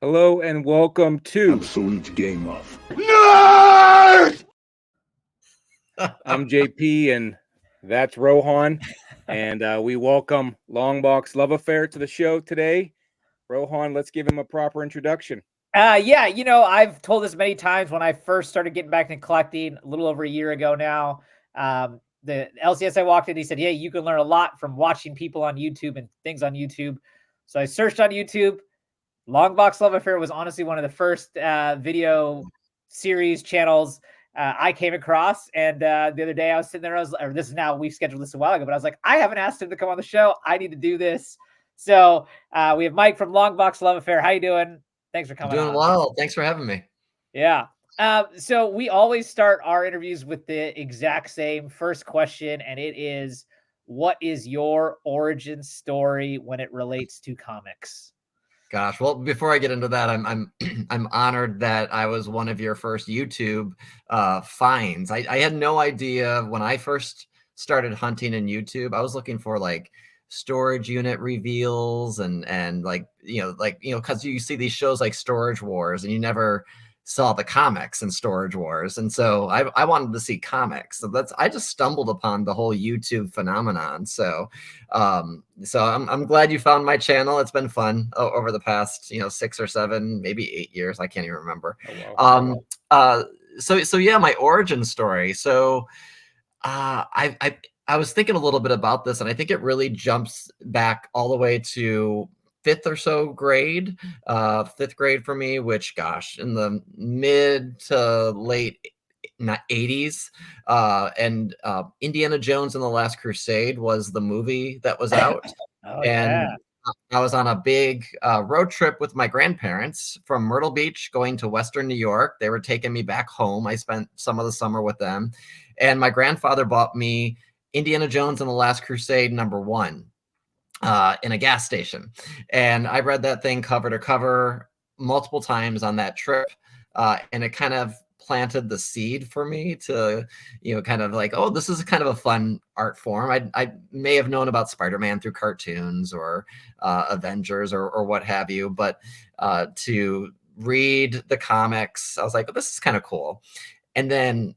Hello and welcome to Absolute Game of Nerd! I'm JP and that's Rohan. And we welcome Longbox Love Affair to the show today. Rohan, let's give him a proper introduction. Yeah, I've told this many times when I first started getting back into collecting a little over a year ago now. The LCS I walked in, he said, "Hey, you can learn a lot from watching people on YouTube and things on YouTube." So I searched on YouTube. Longbox Love Affair was honestly one of the first video series channels I came across. And the other day I was sitting there, we've scheduled this a while ago, but I was like, I haven't asked him to come on the show. I need to do this. So we have Mike from Longbox Love Affair. How you doing? Thanks for coming. Doing well. Thanks for having me. Yeah. So we always start our interviews with the exact same first question, and it is, what is your origin story when it relates to comics? Gosh, well, before I get into that, I'm I'm honored that I was one of your first YouTube finds. I had no idea when I first started hunting in YouTube. I was looking for like storage unit reveals and like because you see these shows like Storage Wars and you never saw the comics in Storage Wars, and so I wanted to see comics. So I just stumbled upon the whole YouTube phenomenon. So I'm glad you found my channel. It's been fun over the past 6 or 7, maybe 8 years. I can't even remember. Oh, wow. So yeah, my origin story. So I was thinking a little bit about this, and I think it really jumps back all the way to fifth grade for me, which, gosh, in the mid to late 80s. And Indiana Jones and the Last Crusade was the movie that was out. And I was on a big road trip with my grandparents from Myrtle Beach going to Western New York. They were taking me back home. I spent some of the summer with them. And my grandfather bought me Indiana Jones and the Last Crusade #1 in a gas station. And I read that thing cover to cover multiple times on that trip. And it kind of planted the seed for me to, kind of like, oh, this is kind of a fun art form. I may have known about Spider-Man through cartoons or Avengers or what have you, but to read the comics, I was like, oh, this is kind of cool. And then,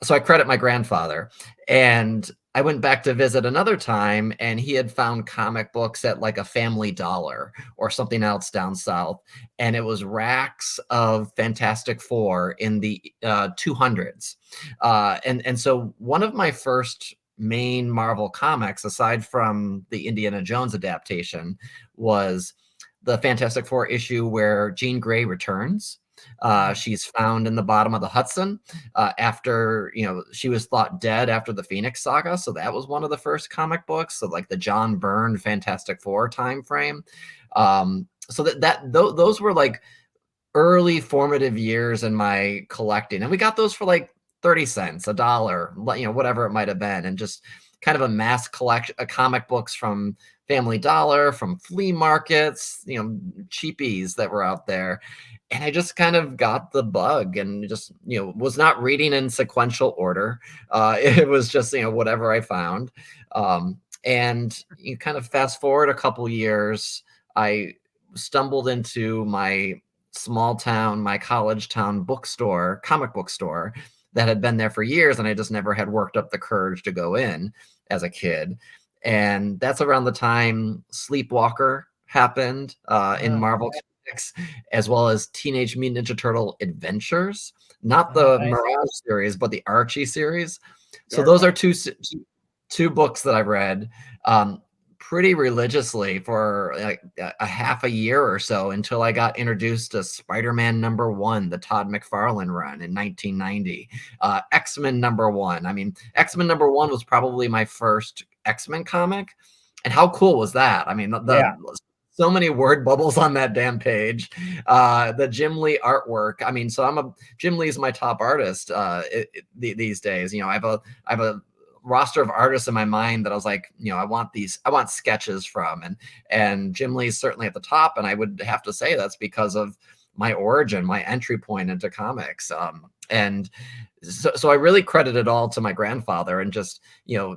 so I credit my grandfather, and I went back to visit another time, and he had found comic books at like a Family Dollar or something else down south. And it was racks of Fantastic Four in the 200s. And so one of my first main Marvel comics, aside from the Indiana Jones adaptation, was the Fantastic Four issue where Jean Grey returns. She's found in the bottom of the Hudson after, she was thought dead after the Phoenix Saga. So that was one of the first comic books. So like the John Byrne Fantastic Four time frame. So those were like early formative years in my collecting. And we got those for like 30 cents, $1, whatever it might have been. And just kind of a mass collection of comic books from Family Dollar, from flea markets, cheapies that were out there. And I just kind of got the bug and just, was not reading in sequential order. It was just, whatever I found. And you kind of fast forward a couple years, I stumbled into my college town comic book store that had been there for years. And I just never had worked up the courage to go in as a kid. And that's around the time Sleepwalker happened in Marvel Comics, as well as Teenage Mutant Ninja Turtle Adventures, not the Mirage series, but the Archie series. So those are two books that I read pretty religiously for like a half a year or so until I got introduced to Spider-Man #1, the Todd McFarlane run in 1990, X-Men #1. I mean, X-Men #1 was probably my first X-Men comic. And how cool was that? I mean, so many word bubbles on that damn page. The Jim Lee artwork. I mean, Jim Lee's my top artist these days. I have a roster of artists in my mind that I was like, I want sketches from, and Jim Lee's certainly at the top. And I would have to say that's because of my origin, my entry point into comics. And so I really credit it all to my grandfather, and just,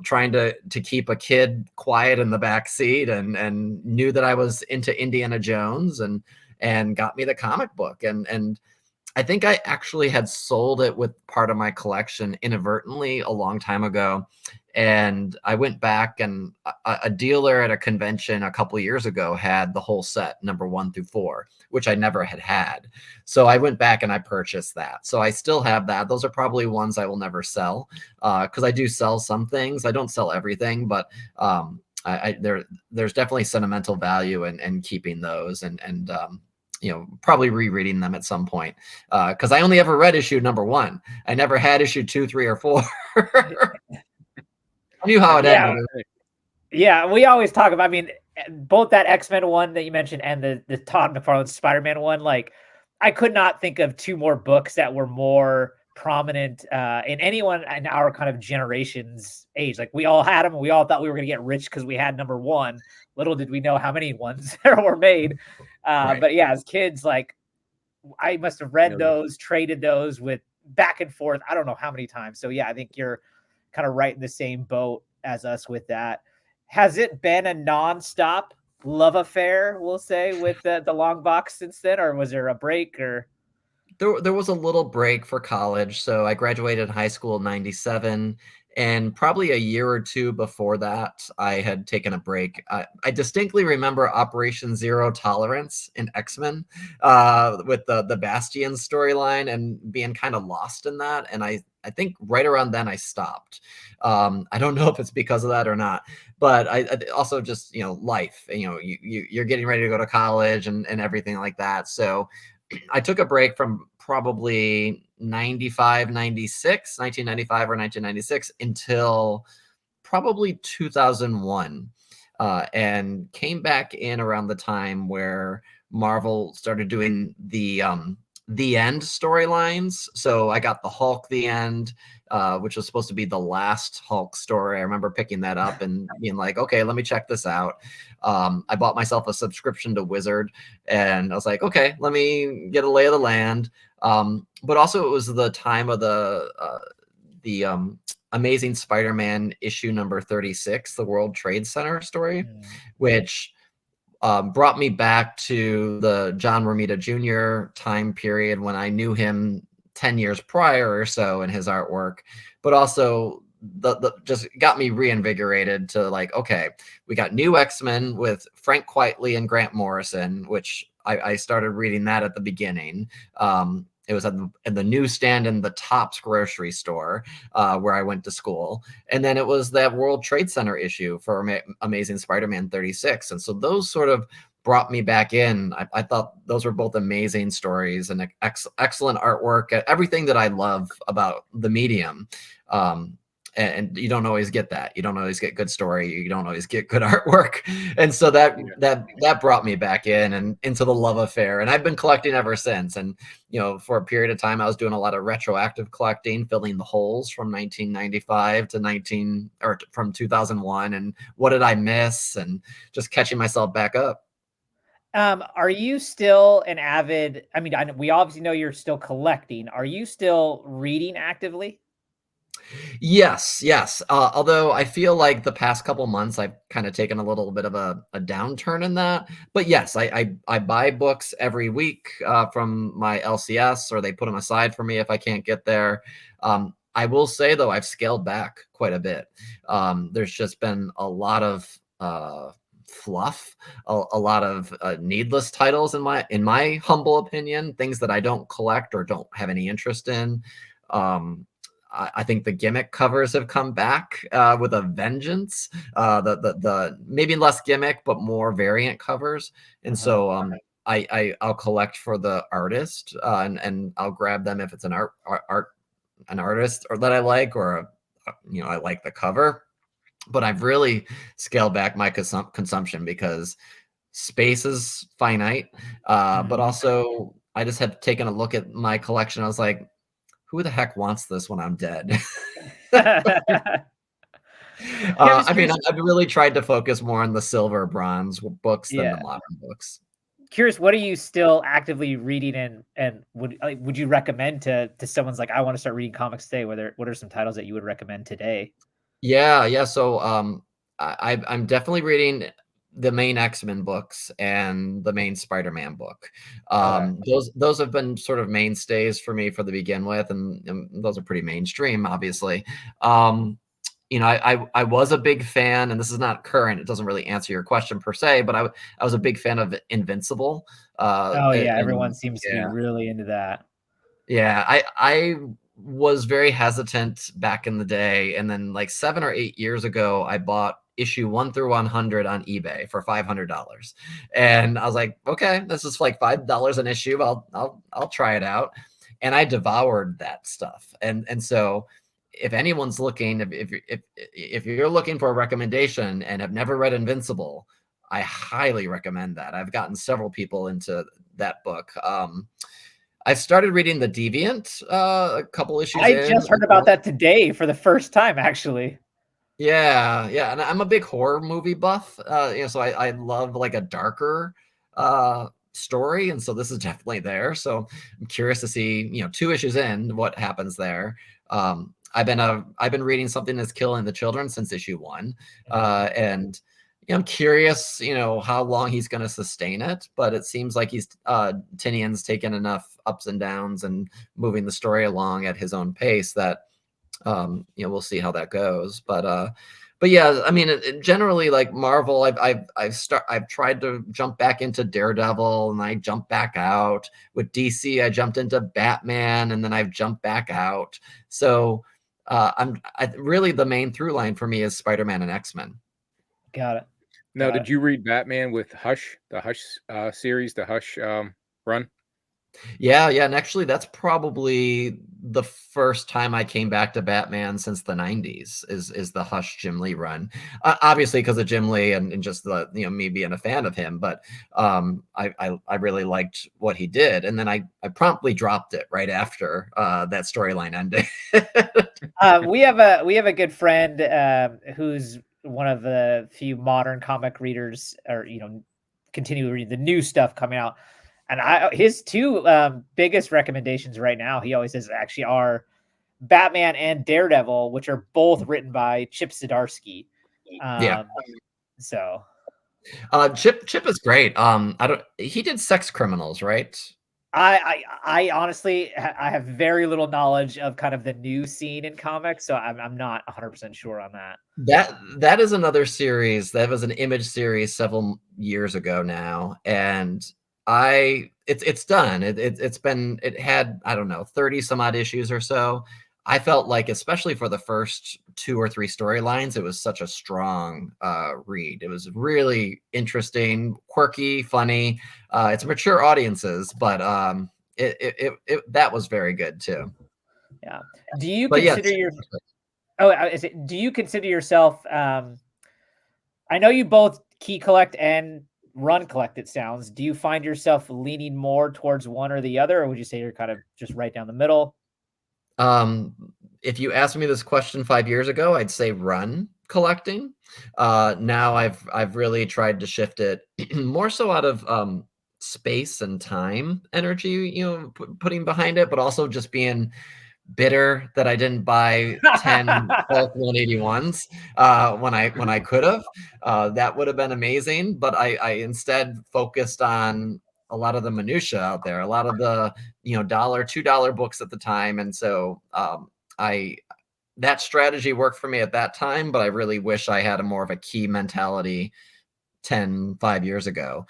trying to keep a kid quiet in the back seat, and knew that I was into Indiana Jones, and and got me the comic book. And I think I actually had sold it with part of my collection inadvertently a long time ago. And I went back, and a dealer at a convention a couple of years ago had the whole set, number 1 through 4, which I never had. So I went back and I purchased that. So I still have that. Those are probably ones I will never sell, because I do sell some things. I don't sell everything, but there's definitely sentimental value in keeping those, and probably rereading them at some point, because I only ever read issue number 1. I never had issue 2, 3, or 4. I knew how it ended. Yeah, we always talk about, I mean, both that X-Men one that you mentioned and the Todd McFarlane Spider-Man one, like, I could not think of 2 more books that were more prominent in anyone in our kind of generation's age. Like, we all had them, and we all thought we were going to get rich because we had number 1. Little did we know how many ones there were made. Right. But yeah, as kids, like, I must have read those, traded those with back and forth, I don't know how many times. So yeah, I think you're kind of right in the same boat as us with that. Has it been a nonstop love affair, we'll say, with the long box since then, or was there a break? Or there was a little break for college. So I graduated high school in 97, and probably a year or 2 before that, I had taken a break. I distinctly remember Operation Zero Tolerance in X-Men, with the Bastion storyline, and being kind of lost in that. And I think right around then I stopped. I don't know if it's because of that or not, but I also just, life, you're getting ready to go to college and everything like that. So I took a break from probably 1995 or 1996 until probably 2001, and came back in around the time where Marvel started doing the end storylines. So I got the Hulk The End, which was supposed to be the last Hulk story. I remember picking that up and being like, okay, let me check this out. I bought myself a subscription to Wizard, and I was like, okay, let me get a lay of the land. But also it was the time of the Amazing Spider-Man issue number 36, the World Trade Center story, which brought me back to the John Romita Jr. time period when I knew him 10 years prior or so in his artwork, but also the just got me reinvigorated to like, okay, we got new X-Men with Frank Quitely and Grant Morrison, which I started reading that at the beginning. It was at the newsstand in the Tops grocery store, where I went to school. And then it was that World Trade Center issue for Amazing Spider-Man 36. And so those sort of brought me back in. I thought those were both amazing stories and excellent artwork, everything that I love about the medium. And you don't always get that. You don't always get good story. You don't always get good artwork. And so that brought me back in and into the love affair. And I've been collecting ever since. And, for a period of time, I was doing a lot of retroactive collecting, filling the holes from 1995 to from 2001. And what did I miss? And just catching myself back up. Are you still an avid, I mean, we obviously know you're still collecting. Are you still reading actively? Yes. Although I feel like the past couple months I've kind of taken a little bit of a downturn in that. But yes, I buy books every week from my LCS, or they put them aside for me if I can't get there. I will say though, I've scaled back quite a bit. There's just been a lot of fluff, a lot of needless titles in my humble opinion, things that I don't collect or don't have any interest in. I think the gimmick covers have come back with a vengeance. The maybe less gimmick, but more variant covers. And so I'll collect for the artist, and I'll grab them if it's an artist or that I like, or I like the cover. But I've really scaled back my consumption because space is finite. But also I just have taken a look at my collection. I was like, who the heck wants this when I'm dead? I mean, I've really tried to focus more on the silver, bronze books than the modern books. Curious, what are you still actively reading, and would you recommend to someone's like, I want to start reading comics today? What are some titles that you would recommend today? Yeah. So I'm definitely reading the main X-Men books and the main Spider-Man book. Okay. Those have been sort of mainstays for me for the begin with, and those are pretty mainstream, obviously. I was a big fan, and this is not current. It doesn't really answer your question per se, but I was a big fan of Invincible. Oh yeah, everyone And seems to be yeah, really into that. yeah, I was very hesitant back in the day, and then like 7 or 8 years ago, I bought issue 1 through 100 on eBay for $500, and I was like, okay, this is like $5 an issue. I'll try it out, and I devoured that stuff, and so. If anyone's looking, if you're looking for a recommendation and have never read Invincible, I highly recommend that. I've gotten several people into that book. I started reading The Deviant a couple issues I in. just heard about that today for the first time, actually. Yeah, yeah, and I'm a big horror movie buff, so I love like a darker story, and so this is definitely there. So I'm curious to see, 2 issues in, what happens there. I've been reading Something That's Killing the Children since issue 1, and I'm curious, how long he's going to sustain it. But it seems like Tinian's taken enough ups and downs and moving the story along at his own pace that we'll see how that goes. But yeah, I mean, generally, like Marvel, I've tried to jump back into Daredevil, and I jumped back out. With DC, I jumped into Batman, and then I've jumped back out. So really the main through line for me is Spider-Man and X-Men. Got it. Now, Got did it. you read Batman with Hush, the Hush series, the Hush run? Yeah, and actually that's probably the first time I came back to Batman since the 90s is the Hush Jim Lee run. Obviously because of Jim Lee and just the me being a fan of him, but I really liked what he did, and then I promptly dropped it right after that storyline ended. We have a good friend who's one of the few modern comic readers, or continue to read the new stuff coming out. And his 2 biggest recommendations right now, he always says, actually are Batman and Daredevil, which are both written by Chip Zdarsky. Yeah. So Chip is great. He did Sex Criminals, right? I honestly, I have very little knowledge of kind of the new scene in comics, so I'm not 100% sure on that. That is another series. That was an Image series several years ago now, and it's done. It had, I don't know, 30 some odd issues or so. I felt like, especially for the first 2 or 3 storylines, it was such a strong read. It was really interesting, quirky, funny. It's mature audiences, but that was very good too. Yeah. Do you But consider do you consider yourself? I know you both key collect and run collect, it sounds. Do you find yourself leaning more towards one or the other, or would you say you're kind of just right down the middle? If you asked me this question 5 years ago, I'd say run collecting. Now I've really tried to shift it more so out of space and time energy, putting behind it, but also just being bitter that I didn't buy 10 bulk 181s when I could have. That would have been amazing, but I instead focused on a lot of the minutia out there, a lot of the $1, $2 books at the time, and so that strategy worked for me at that time, but I really wish I had a more of a key mentality 5 years ago.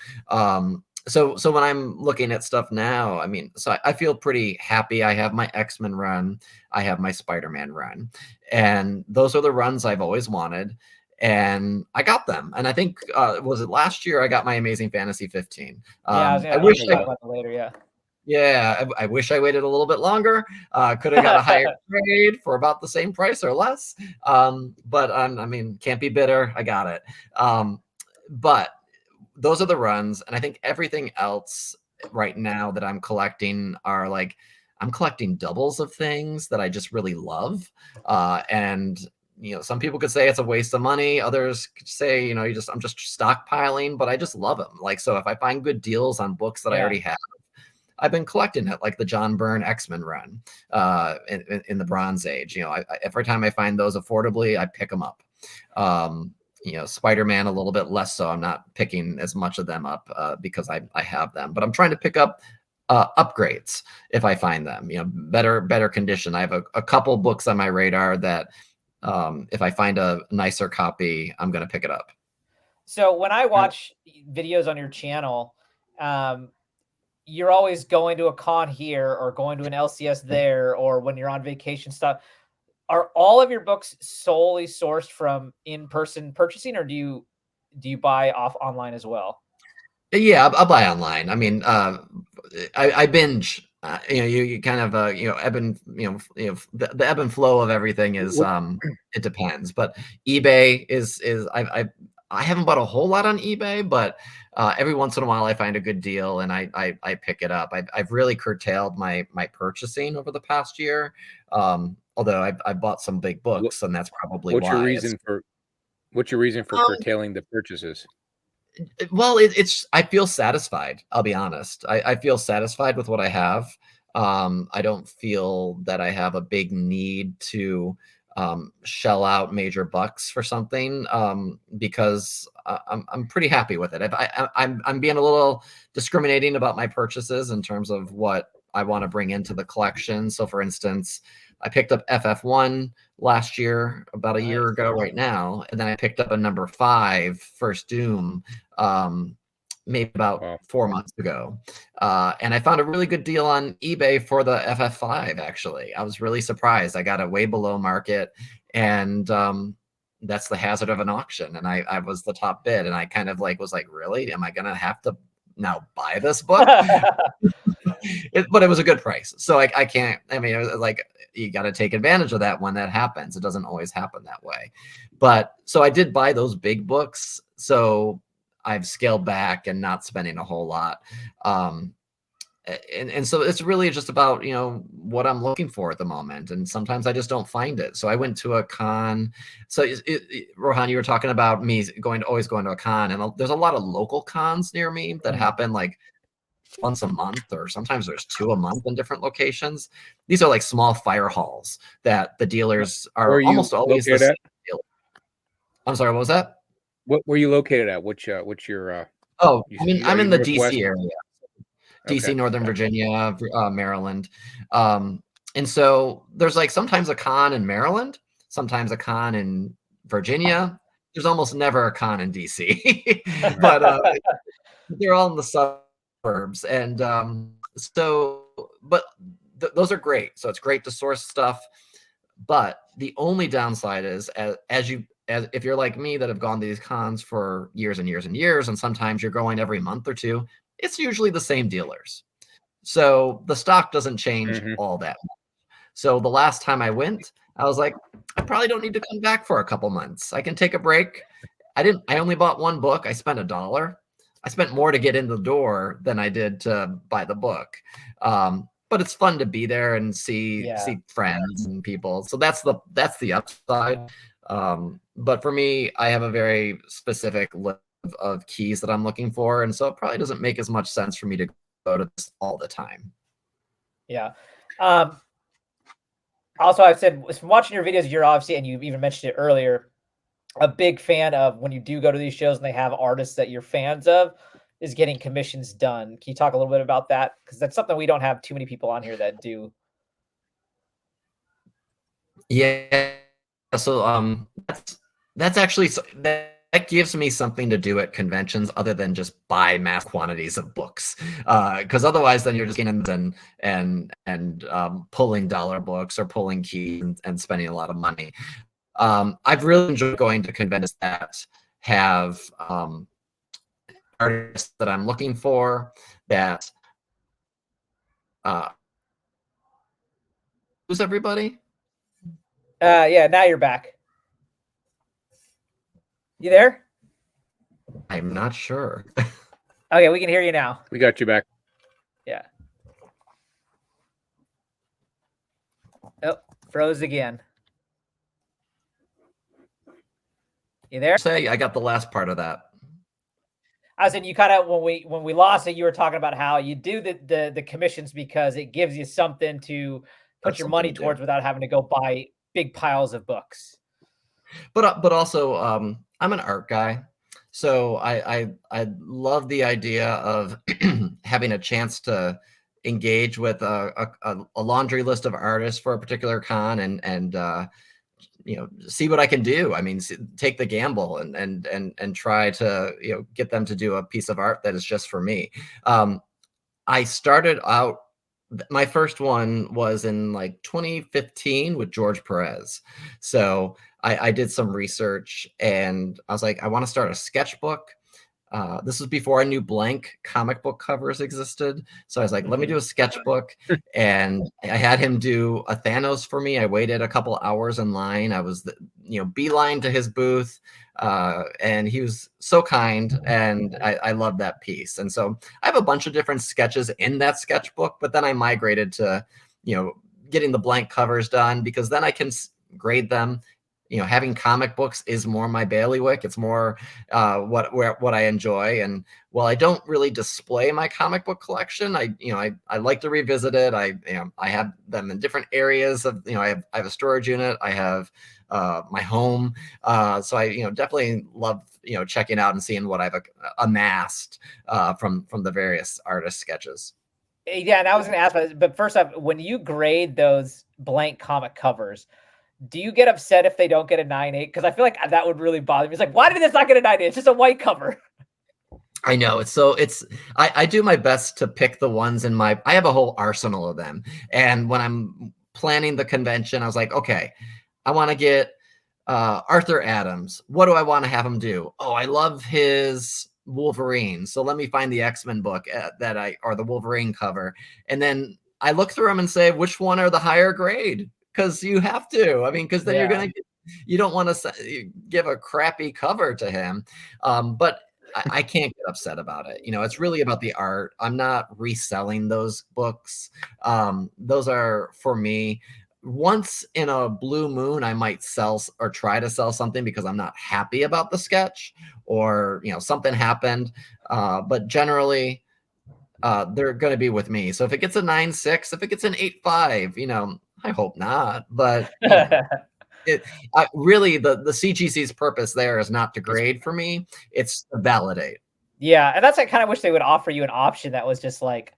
So when I'm looking at stuff now, I mean, so I feel pretty happy. I have my X-Men run, I have my Spider-Man run, and those are the runs I've always wanted, and I got them. And I think was it last year I got my Amazing Fantasy 15. I wish talk about that later. Yeah. Yeah, I wish I waited a little bit longer. Could have got a higher grade for about the same price or less. But I mean, can't be bitter. I got it. But those are the runs, and I think everything else right now that I'm collecting are like, I'm collecting doubles of things that I just really love. And some people could say it's a waste of money. Others could say, I'm just stockpiling, but I just love them. Like, so if I find good deals on books that I already have, I've been collecting it, like the John Byrne X-Men run in the Bronze Age. Every time I find those affordably, I pick them up. Spider-Man a little bit less so. I'm not picking as much of them up because I have them, but I'm trying to pick up upgrades if I find them, better condition. I have a couple books on my radar that if I find a nicer copy, I'm going to pick it up. So when I watch videos on your channel, you're always going to a con here or going to an LCS there, or when you're on vacation stuff. Are all of your books solely sourced from in-person purchasing, or do you buy off online as well? Yeah, I'll buy online. I mean, I binge. You kind of ebb and the ebb and flow of everything is it depends. But eBay is I haven't bought a whole lot on eBay, but every once in a while I find a good deal and I pick it up. I've really curtailed my purchasing over the past year. Although I bought some big books, and that's probably what's why. What's your reason for curtailing the purchases? Well, I feel satisfied. I'll be honest. I feel satisfied with what I have. I don't feel that I have a big need to shell out major bucks for something because I'm pretty happy with it. I'm being a little discriminating about my purchases in terms of what I want to bring into the collection. So, for instance, I picked up FF1 last year, about a year ago right now, and then I picked up a number 5, First Doom, maybe about 4 months ago. And I found a really good deal on eBay for the FF5, actually. I was really surprised. I got it way below market, and that's the hazard of an auction. And I was the top bid, and I kind of was like, really? Am I going to have to now buy this book? But it was a good price. So I can't, you got to take advantage of that when that happens. It doesn't always happen that way. But so I did buy those big books. So I've scaled back and not spending a whole lot. And so it's really just about, what I'm looking for at the moment. And sometimes I just don't find it. So I went to a con. So Rohan, you were talking about me always going to a con, and there's a lot of local cons near me that happen once a month, or sometimes there's 2 a month in different locations. These are small fire halls that the dealers are almost always the same dealer. I'm sorry, what was that? What were you located at? What's your I'm in the DC area. DC, Okay. Northern Virginia, Maryland. And so there's sometimes a con in Maryland, sometimes a con in Virginia. There's almost never a con in DC, but they're all in the suburbs. And those are great. So it's great to source stuff. But the only downside is if you're like me that have gone to these cons for years and years and years, and sometimes you're going every month or two, it's usually the same dealers. So the stock doesn't change all that much. So the last time I went, I was like, I probably don't need to come back for a couple months. I can take a break. I only bought 1 book. I spent $1. I spent more to get in the door than I did to buy the book. But it's fun to be there and see friends and people. So that's the upside. But for me, I have a very specific list of keys that I'm looking for, and so it probably doesn't make as much sense for me to go to this all the time. Yeah. Also, I've said from watching your videos, you're obviously, and you even mentioned it earlier, a big fan of when you do go to these shows and they have artists that you're fans of, is getting commissions done. Can you talk a little bit about that? Because that's something we don't have too many people on here that do. Yeah. So that's actually that gives me something to do at conventions other than just buy mass quantities of books. Because otherwise then you're just getting and pulling dollar books or pulling keys and spending a lot of money. I've really enjoyed going to conventions that have artists that I'm looking for that who's everybody? Yeah, now you're back. You there? I'm not sure. Okay, we can hear you now. We got you back. Yeah. Oh, froze again. You there? Say I got the last part of that. I said you kind of when we lost it, you were talking about how you do the commissions because it gives you something to put your money towards without having to go buy big piles of books. But also I'm an art guy, so I love the idea of having a chance to engage with a laundry list of artists for a particular con and see what I can do. I mean, take the gamble and try to get them to do a piece of art that is just for me. I started out. My first one was in like 2015 with George Perez. So I did some research and I was like, I want to start a sketchbook. This was before I knew blank comic book covers existed. So I was like, let me do a sketchbook. And I had him do a Thanos for me. I waited a couple hours in line. I was, beeline to his booth. And he was so kind. And I loved that piece. And so I have a bunch of different sketches in that sketchbook, but then I migrated to, getting the blank covers done because then I can grade them. Having comic books is more my bailiwick. It's more what I enjoy. And while I don't really display my comic book collection, I like to revisit it. I have them in different areas of, I have a storage unit. I have my home. So I, definitely love, checking out and seeing what I've amassed from the various artist sketches. Yeah, and I was going to ask about this, but first off, when you grade those blank comic covers, do you get upset if they don't get a 9.8? Because I feel like that would really bother me. It's like, why did this not get a 9.8? It's just a white cover. I know I do my best to pick the ones I have a whole arsenal of them. And when I'm planning the convention, I was like, okay, I want to get Arthur Adams. What do I want to have him do? Oh, I love his Wolverine. So let me find the X-Men book or the Wolverine cover. And then I look through them and say, which one are the higher grade? Because you have to. I mean, because then you don't want to give a crappy cover to him. But I can't get upset about it. It's really about the art. I'm not reselling those books. Those are for me. Once in a blue moon, I might sell or try to sell something because I'm not happy about the sketch or, something happened. But generally, they're going to be with me. So if it gets a 9.6, if it gets an 8.5, I hope not. But really the CGC's purpose there is not to grade for me. It's to validate. Yeah. And that's, I kind of wish they would offer you an option that was just like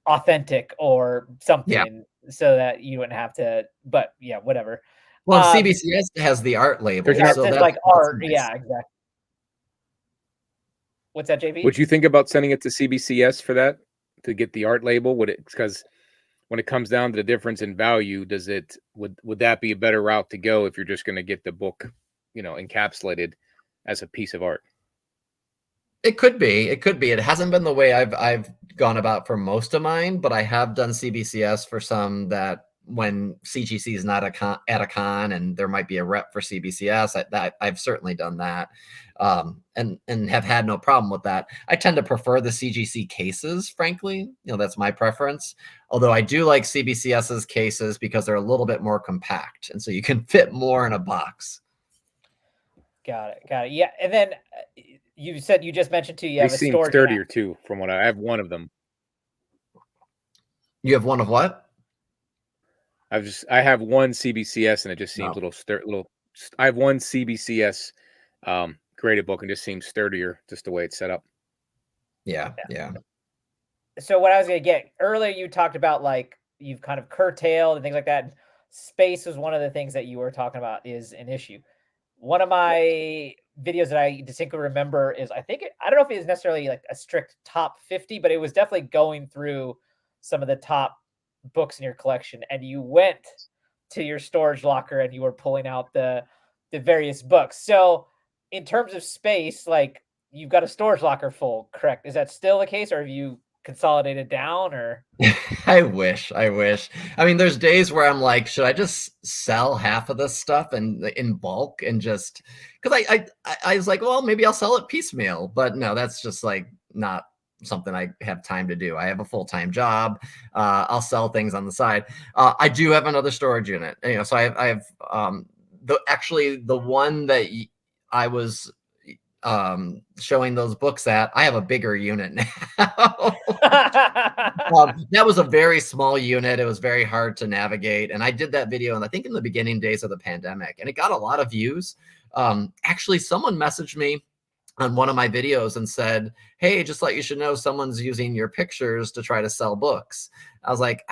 authentic or something so that you wouldn't have to, but yeah, whatever. Well, CBCS has the art label. Yeah, so that's like art. Nice. Yeah, exactly. What's that, JP? Would you think about sending it to CBCS for that to get the art label? Because when it comes down to the difference in value, would that be a better route to go if you're just going to get the book, encapsulated as a piece of art? It could be. It hasn't been the way I've gone about for most of mine, but I have done CBCS for some that when CGC is not at a con and there might be a rep for CBCS, I've certainly done that. And have had no problem with that. I tend to prefer the CGC cases, frankly. That's my preference. Although I do like CBCS's cases because they're a little bit more compact, and so you can fit more in a box. Got it. Yeah, and then you said you just mentioned too. You have they seem sturdier too, from what I have. One of them. You have one of what? I have one CBCS, and it just seems little. I have one CBCS. Graded book and just seems sturdier just the way it's set up. Yeah. So what I was going to get earlier, you talked about like you've kind of curtailed and things like that. Space was one of the things that you were talking about is an issue. One of my videos that I distinctly remember is I don't know if it is necessarily like a strict top 50, but it was definitely going through some of the top books in your collection, and you went to your storage locker and you were pulling out the various books. So in terms of space, like you've got a storage locker full, correct? Is that still the case, or have you consolidated down? Or I wish. I mean, there's days where I'm like, should I just sell half of this stuff in bulk and just because I was like, well, maybe I'll sell it piecemeal, but no, that's just like not something I have time to do. I have a full-time job. I'll sell things on the side. I do have another storage unit, so I have the one that showing those books at, I have a bigger unit now. That was a very small unit. It was very hard to navigate. And I did that video, and I think in the beginning days of the pandemic, and it got a lot of views. Actually, someone messaged me on one of my videos and said, "Hey, just let you should know someone's using your pictures to try to sell books." I was like,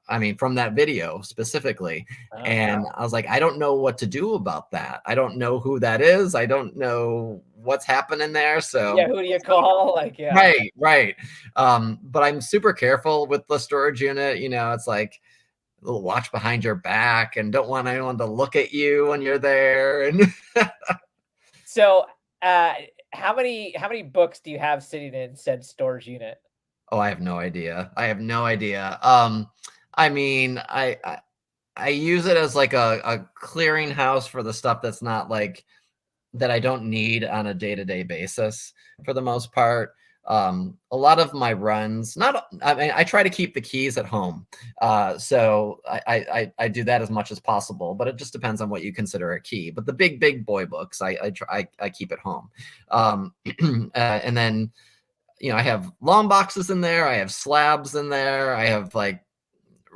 I mean, from that video specifically. And I was like, I don't know what to do about that. I don't know who that is. I don't know what's happening there. So yeah, who do you call? Like, yeah. Right. But I'm super careful with the storage unit. You know, it's like a little watch behind your back and don't want anyone to look at you when you're there. And So, how many books do you have sitting in said storage unit? oh, I have no idea. I have no idea. I mean, I use it as like a clearinghouse for the stuff that's not like that I don't need on a day-to-day basis for the most part. A lot of my runs, I mean, I try to keep the keys at home. So I do that as much as possible, but it just depends on what you consider a key. But the big boy books, I keep at home. And then, you know, I have long boxes in there. I have slabs in there. I have like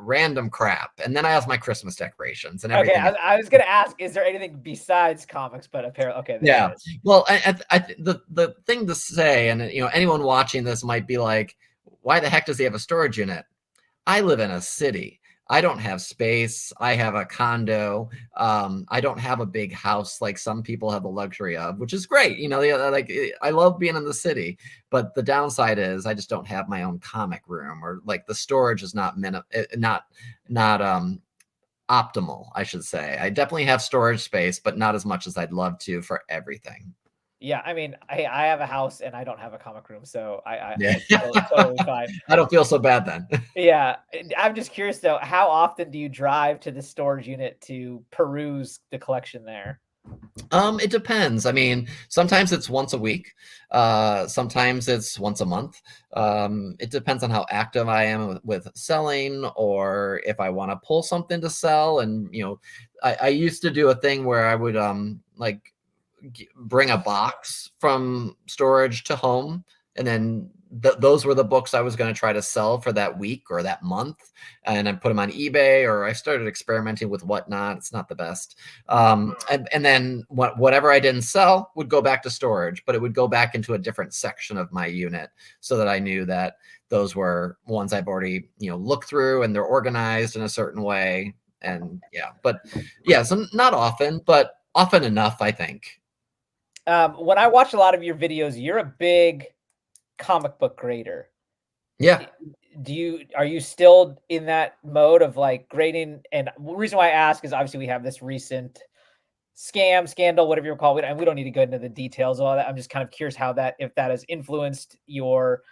random crap, and then I have my Christmas decorations and everything. Okay, I was gonna ask, is there anything besides comics? But apparently, okay, yeah. Well, the thing to say, and you know, anyone watching this might be like, why the heck does he have a storage unit? I live in a city. I don't have space. I have a condo. I don't have a big house like some people have the luxury of, which is great. You know, like I love being in the city, but the downside is I just don't have my own comic room, or like the storage is not optimal, I should say. I definitely have storage space, but not as much as I'd love to for everything. Yeah, I mean, I have a house and I don't have a comic room, so Yeah. it's totally fine. I don't feel so bad then. Yeah, I'm just curious though, how often do you drive to the storage unit to peruse the collection there? It depends. I mean, sometimes it's once a week. Sometimes it's once a month. It depends on how active I am with selling, or if I want to pull something to sell. And you know, I used to do a thing where I would like bring a box from storage to home, and then those were the books I was going to try to sell for that week or that month, and I put them on eBay, or I started experimenting with Whatnot. It's not the best. And then whatever I didn't sell would go back to storage, but it would go back into a different section of my unit, so that I knew that those were ones I've already, you know, looked through and they're organized in a certain way. And yeah, so not often, but often enough, I think. When I watch a lot of your videos, you're a big comic book grader. Yeah. Are you still in that mode of like grading? And the reason why I ask is obviously we have this recent scandal, whatever you call it, and we don't need to go into the details of all that. I'm just kind of curious if that has influenced your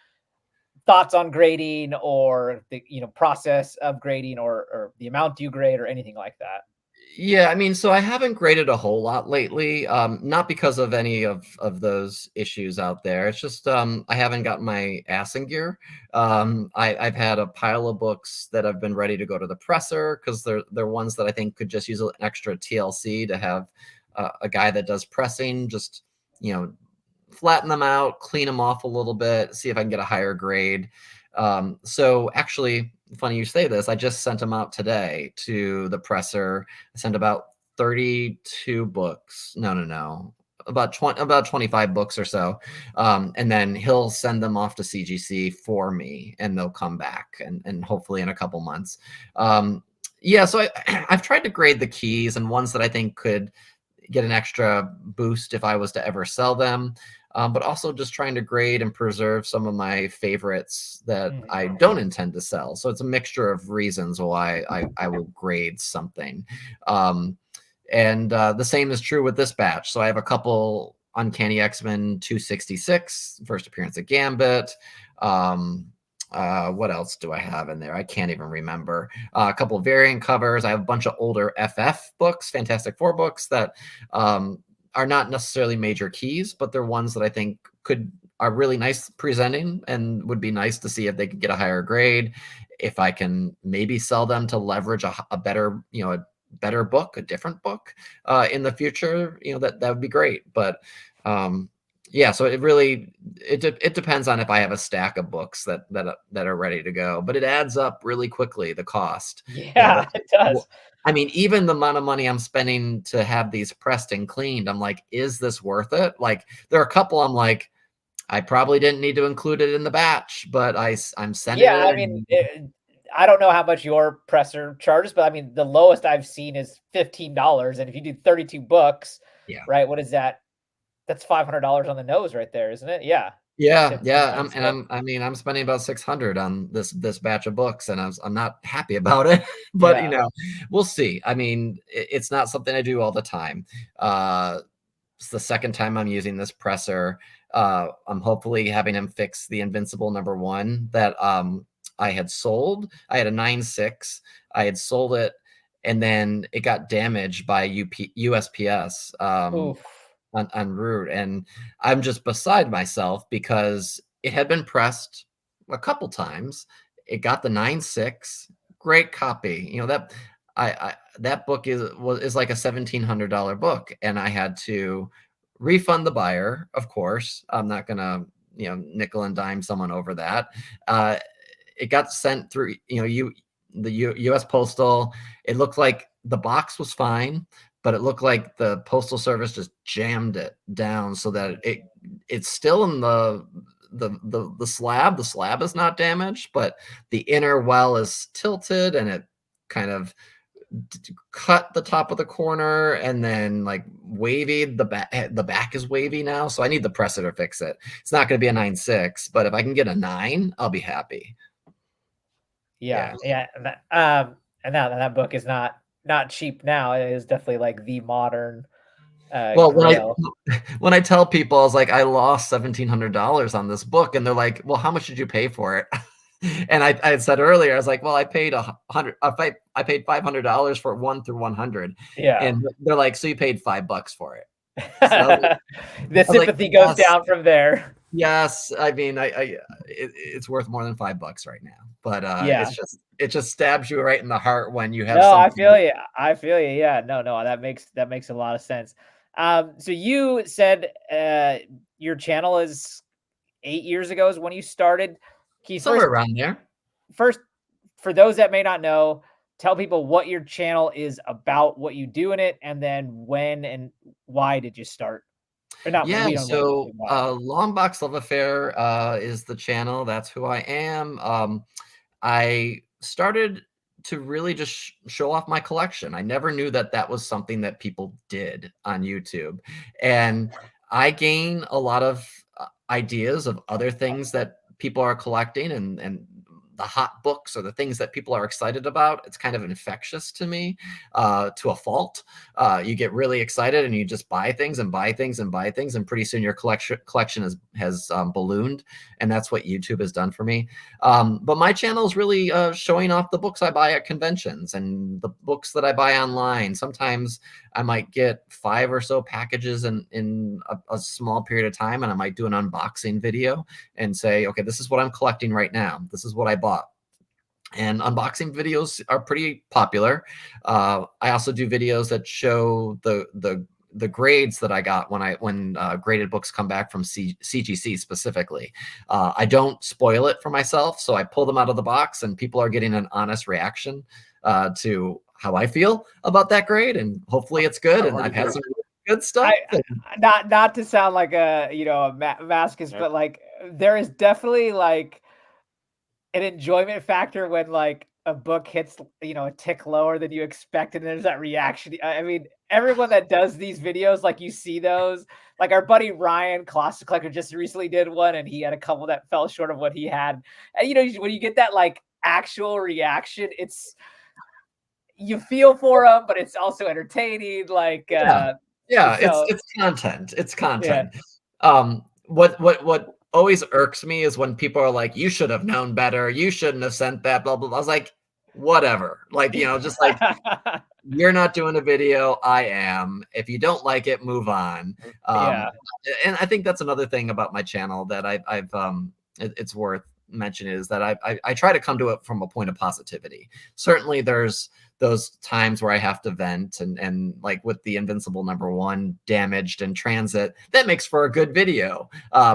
thoughts on grading, or the process of grading, or the amount you grade, or anything like that. Yeah, I mean, so I haven't graded a whole lot lately, not because of any of those issues out there. It's just I haven't gotten my ass in gear. I've had a pile of books that have been ready to go to the presser, because they're ones that I think could just use an extra TLC to have a guy that does pressing just, you know, flatten them out, clean them off a little bit, see if I can get a higher grade. So actually, funny you say this, I just sent them out today to the presser. I sent about 32 books. No. About 25 books or so. And then he'll send them off to CGC for me, and they'll come back and hopefully in a couple months. Yeah, so I've tried to grade the keys and ones that I think could get an extra boost if I was to ever sell them. But also just trying to grade and preserve some of my favorites that I don't intend to sell. So it's a mixture of reasons why I will grade something. And the same is true with this batch. So I have a couple Uncanny X-Men 266, first appearance of Gambit. What else do I have in there? I can't even remember. A couple of variant covers. I have a bunch of older FF books, Fantastic Four books that are not necessarily major keys, but they're ones that I think are really nice presenting, and would be nice to see if they could get a higher grade. If I can maybe sell them to leverage a better, a better book, a different book in the future, that would be great. But Yeah, so it depends on if I have a stack of books that are ready to go, but it adds up really quickly, the cost. Yeah, it does. I mean, even the amount of money I'm spending to have these pressed and cleaned, I'm like, is this worth it? Like, there are a couple I'm like, I probably didn't need to include it in the batch, but I'm sending Yeah, I it. mean, I don't know how much your presser charges, but I mean, the lowest I've seen is $15, and if you do 32 books, Yeah. right, what is that? That's $500 on the nose right there, isn't it? Yeah. Yeah, Fifteen yeah, bucks. So, I mean, I'm spending about 600 on this batch of books, and I'm not happy about it, but, yeah. we'll see. I mean, it's not something I do all the time. It's the second time I'm using this presser. I'm hopefully having him fix the Invincible #1 that, I had sold. I had a 9.6. I had sold it, and then it got damaged by USPS, Oof. en route, and I'm just beside myself because it had been pressed a couple times. It got the 9.6, great copy. That book is like a $1,700 book, and I had to refund the buyer. Of course, I'm not gonna nickel and dime someone over that. Uh, it got sent through U.S. Postal. It looked like the box was fine, but it looked like the postal service just jammed it down so that it's still in the slab. The slab is not damaged, but the inner well is tilted, and it kind of cut the top of the corner, and then like wavy. The back is wavy now, so I need the presser to fix it. It's not going to be a 9.6, but if I can get a 9, I'll be happy. Yeah. Yeah. Yeah. And that book is not cheap now. It is definitely like the modern Well, grail. when I tell people, I was like, I lost $1,700 on this book, and they're like, well, how much did you pay for it? And I had said earlier, I was like, well, I paid I paid $500 for 1 through 100, Yeah. and they're like, so you paid $5 for it. So The I was like, sympathy goes yes, down from there. yes. I mean, it's worth more than $5 right now, but Yeah. it just stabs you right in the heart when you have No, I something. feel you. I feel you. Yeah. No, no, that makes a lot of sense. So you said your channel is 8 years ago is when you started. Can you Somewhere around there. first for those that may not know, tell people what your channel is about, what you do in it, and then when and why did you start? Or not when Yeah, we don't know so why. Long Box Love Affair is the channel. That's who I am. I started to really just show off my collection. I never knew that that was something that people did on YouTube. And I gain a lot of ideas of other things that people are collecting, and the hot books or the things that people are excited about. It's kind of infectious to me, to a fault. You get really excited and you just buy things and buy things and buy things, and pretty soon your collection has ballooned, and that's what YouTube has done for me. But my channel is really showing off the books I buy at conventions and the books that I buy online. Sometimes I might get 5 or so packages in a small period of time, and I might do an unboxing video and say, okay, this is what I'm collecting right now. This is what I bought. And unboxing videos are pretty popular. I also do videos that show the grades that I got when graded books come back from CGC specifically. I don't spoil it for myself, so I pull them out of the box, and people are getting an honest reaction to how I feel about that grade, and hopefully it's good. And I've had some good stuff. Not to sound like a masochist, but like there is definitely like an enjoyment factor when like a book hits a tick lower than you expected, and there's that reaction. I mean, everyone that does these videos, like you see those, like our buddy Ryan Classic Collector just recently did one, and he had a couple that fell short of what he had. And when you get that like actual reaction, you feel for them, but it's also entertaining. Like yeah, so it's content. It's yeah. content. What always irks me is when people are like, you should have known better. You shouldn't have sent that, blah, blah, blah. I was like, whatever. Like, just like, you're not doing a video. I am. If you don't like it, move on. Yeah. And I think that's another thing about my channel that it's worth mentioning is that I try to come to it from a point of positivity. Certainly there's those times where I have to vent, and like with the Invincible #1 damaged in transit, that makes for a good video.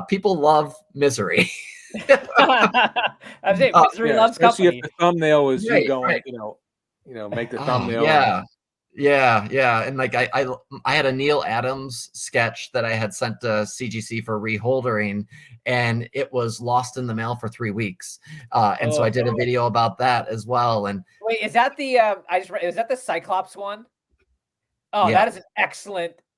People love misery. I'm saying misery Yeah, loves especially if company. the thumbnail is you Right, going, right. make the Oh, thumbnail. yeah. Yeah. And like I had a Neil Adams sketch that I had sent to CGC for reholdering, and it was lost in the mail for 3 weeks. And so I Oh, did a video about that as well. And wait, is that the is that the Cyclops one? Oh, yeah, that is an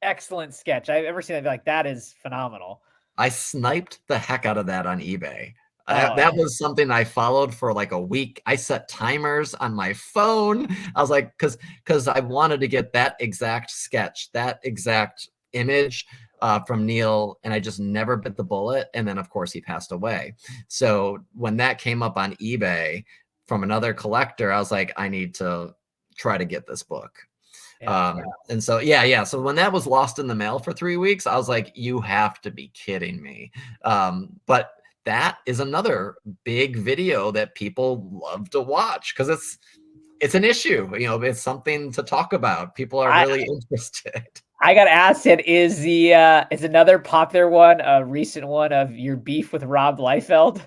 excellent sketch. I've ever seen that. Like, that is phenomenal. I sniped the heck out of that on eBay. Oh, That was something I followed for like a week. I set timers on my phone. I was like, because I wanted to get that exact sketch, that exact image from Neil, and I just never bit the bullet. And then, of course, he passed away. So when that came up on eBay from another collector, I was like, I need to try to get this book. yeah. And so yeah. So when that was lost in the mail for 3 weeks, I was like, you have to be kidding me. But that is another big video that people love to watch because it's an issue. It's something to talk about. People are really interested. I got asked it is is another popular one, a recent one of your beef with Rob Liefeld.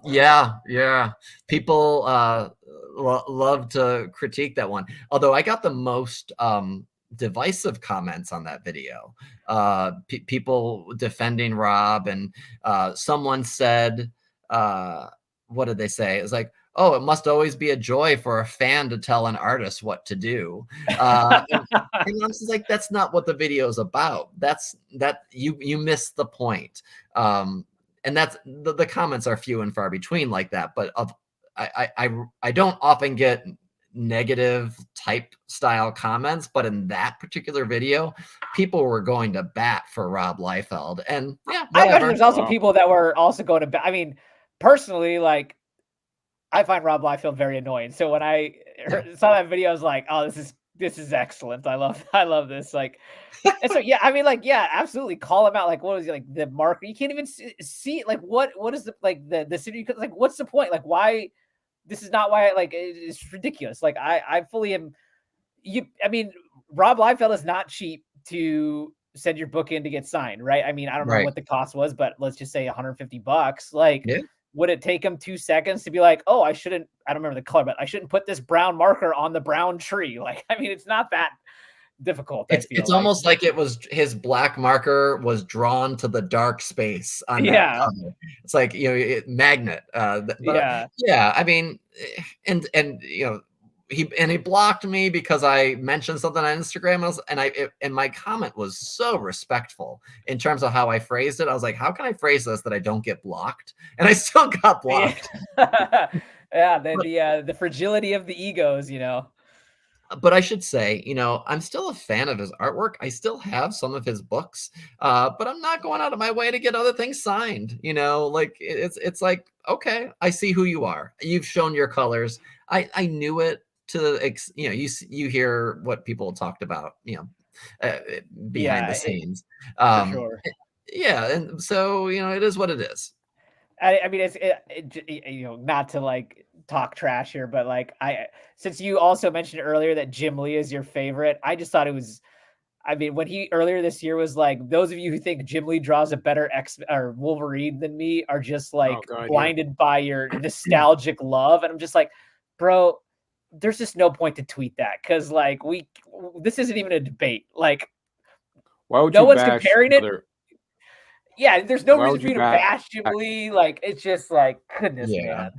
Yeah. People love to critique that one. Although I got the most divisive comments on that video. People defending Rob, and someone said, what did they say? It's like, oh, it must always be a joy for a fan to tell an artist what to do. And I'm just like, that's not what the video is about. You missed the point. And that's the comments are few and far between like that. But I don't often get negative type style comments, but in that particular video, people were going to bat for Rob Liefeld, and yeah, I imagine whatever. there's also people that were also going to bat. I mean, personally, like, I find Rob Liefeld very annoying. So when I saw that video, I was like, oh, this is excellent. I love this. Like, and so yeah, I mean, like, yeah, absolutely, call him out. Like, what was he, like, the marker? You can't even see like what is the, like, the city, like, what's the point? Like, why? This is not why. Like, it's ridiculous. Like, I fully am. I mean, Rob Liefeld is not cheap to send your book in to get signed, right? I mean, I don't remember Right. what the cost was, but let's just say $150. Like, Yeah. would it take him 2 seconds to be like, oh, I don't remember the color, but I shouldn't put this brown marker on the brown tree? Like, I mean, it's not that difficult. It's almost like it was his black marker was drawn to the dark space on that cover. It's like, magnet. Yeah. I mean, and he blocked me because I mentioned something on Instagram, and my comment was so respectful in terms of how I phrased it. I was like, how can I phrase this that I don't get blocked? And I still got blocked. Yeah, the fragility of the egos, But I should say, I'm still a fan of his artwork. I still have some of his books, but I'm not going out of my way to get other things signed. Like it's like, okay, I see who you are. You've shown your colors. I knew it you hear what people talked about, behind the scenes. For sure. Yeah, and so it is what it is. I mean, it's not to like talk trash here, but like since you also mentioned earlier that Jim Lee is your favorite, I just thought it was. I mean, when he earlier this year was like, those of you who think Jim Lee draws a better or Wolverine than me are just like blinded by your nostalgic love, and I'm just like, bro, there's just no point to tweet that because like this isn't even a debate. Like, why would no you one's bash comparing it. Yeah, there's no Why reason would for you you to bash Jim Lee. Like, it's just like, goodness, man.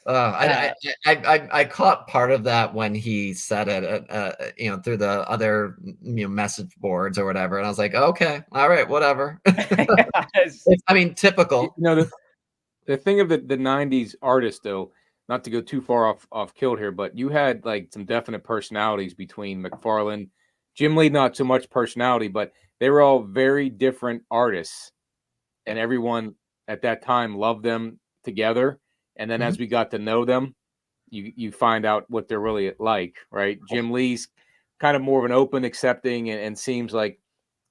I caught part of that when he said it, through the other message boards or whatever, and I was like, okay, all right, whatever. I mean, typical. The thing of the '90s artists, though, not to go too far off kilt here, but you had like some definite personalities between McFarlane, Jim Lee, not so much personality, but they were all very different artists, and everyone at that time loved them together. And then as we got to know them, you find out what they're really like, right? Jim Lee's kind of more of an open, accepting, and seems like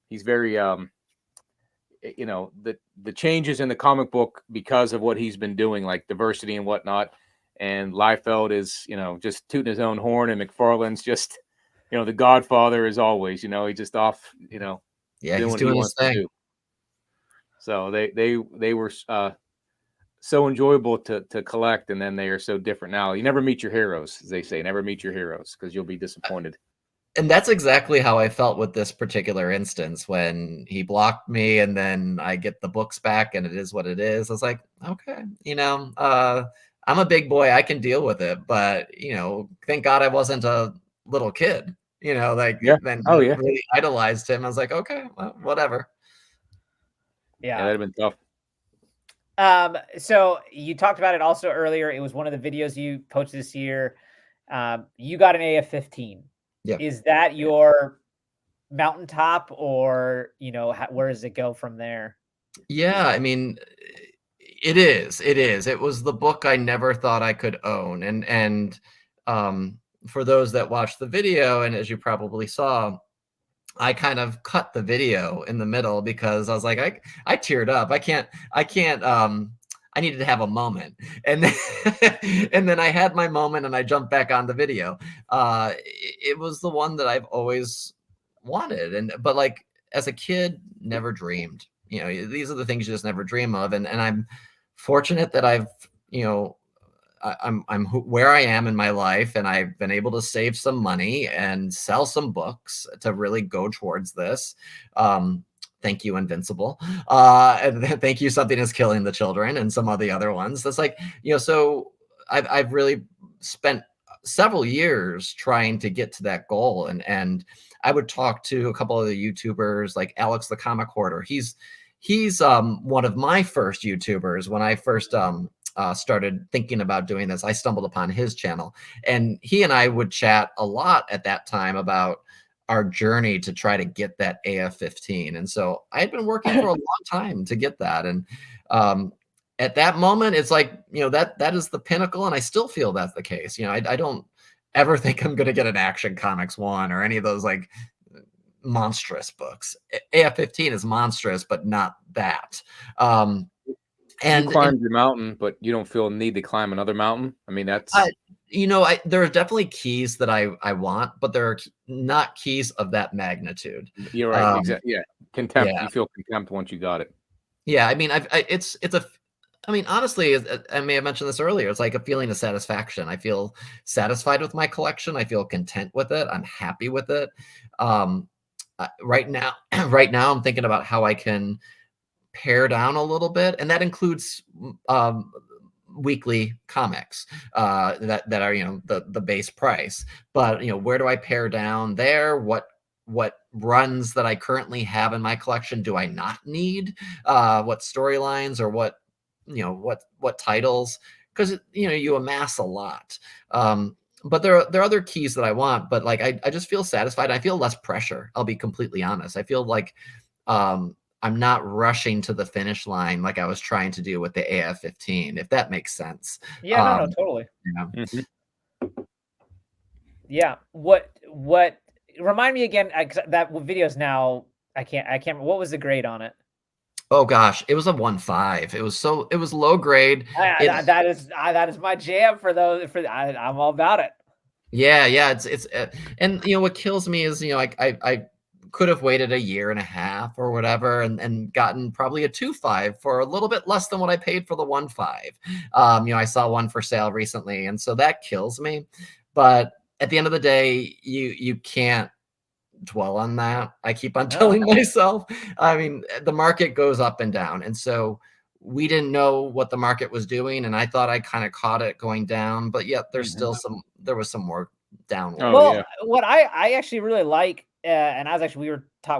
he's very, the changes in the comic book because of what he's been doing, like diversity and whatnot. and Liefeld is, just tooting his own horn, and McFarlane's just, the Godfather as always. He's just off, Yeah, doing he's what he doing his wants to thing. do. So they were so enjoyable to collect, and then they are so different now. You never meet your heroes, as they say. Never meet your heroes, because you'll be disappointed. And that's exactly how I felt with this particular instance when he blocked me, and then I get the books back, and it is what it is. I was like, okay, I'm a big boy. I can deal with it. But, thank God I wasn't a little kid, Yeah. then Oh, yeah. really idolized him. I was like, okay, well, whatever. Yeah, Yeah. that'd have been tough. So you talked about it also earlier. It was one of the videos you posted this year. You got an AF-15. Yeah. Is that your mountaintop, or where does it go from there? Yeah, I mean, it is. It was the book I never thought I could own. And for those that watched the video, and as you probably saw, I kind of cut the video in the middle because I was like, I teared up. I can't, I needed to have a moment. And then, and then I had my moment and I jumped back on the video. It was the one that I've always wanted. But like as a kid, never dreamed, these are the things you just never dream of. And I'm fortunate that I've, I'm where I am in my life, and I've been able to save some money and sell some books to really go towards this. Thank you, Invincible. And thank you, Something is Killing the Children, and some of the other ones. That's like, so I've really spent several years trying to get to that goal. And I would talk to a couple of the YouTubers like Alex the Comic Hoarder. He's one of my first YouTubers when I first started thinking about doing this. I stumbled upon his channel, and he and I would chat a lot at that time about our journey to try to get that AF-15. And so I had been working for a long time to get that. And at that moment, it's like, that is the pinnacle. And I still feel that's the case. I don't ever think I'm going to get an Action Comics 1 or any of those like monstrous books. AF-15 is monstrous, but not that. And you climbed your mountain, but you don't feel a need to climb another mountain. I mean, that's there are definitely keys that I want, but there are not keys of that magnitude. You're right. Exactly. Yeah, contempt. Yeah. You feel contempt once you got it. Yeah, I mean, honestly, I may have mentioned this earlier. It's like a feeling of satisfaction. I feel satisfied with my collection. I feel content with it. I'm happy with it. Right now, I'm thinking about how I can pare down a little bit, and that includes weekly comics that are the base price. But where do I pare down there? What runs that I currently have in my collection do I not need? What storylines or what titles? Because you amass a lot. But there are other keys that I want, but like I just feel satisfied. I feel less pressure. I'll be completely honest. I feel like I'm not rushing to the finish line like I was trying to do with the AF-15, if that makes sense. Yeah, no, totally. Mm-hmm. Yeah. What remind me again, that video's now, I can't, what was the grade on it? Oh gosh, it was a 1.5. It was low grade. That is my jam for those. I'm all about it. Yeah. It's and what kills me is I could have waited a year and a half or whatever and gotten probably a 2.5 for a little bit less than what I paid for the 1.5. I saw one for sale recently, and so that kills me. But at the end of the day, you can't dwell on that. I keep on telling myself, I mean, the market goes up and down. And so we didn't know what the market was doing. And I thought I kind of caught it going down, but yet there's still there was some more downward. Well, what I actually really like, and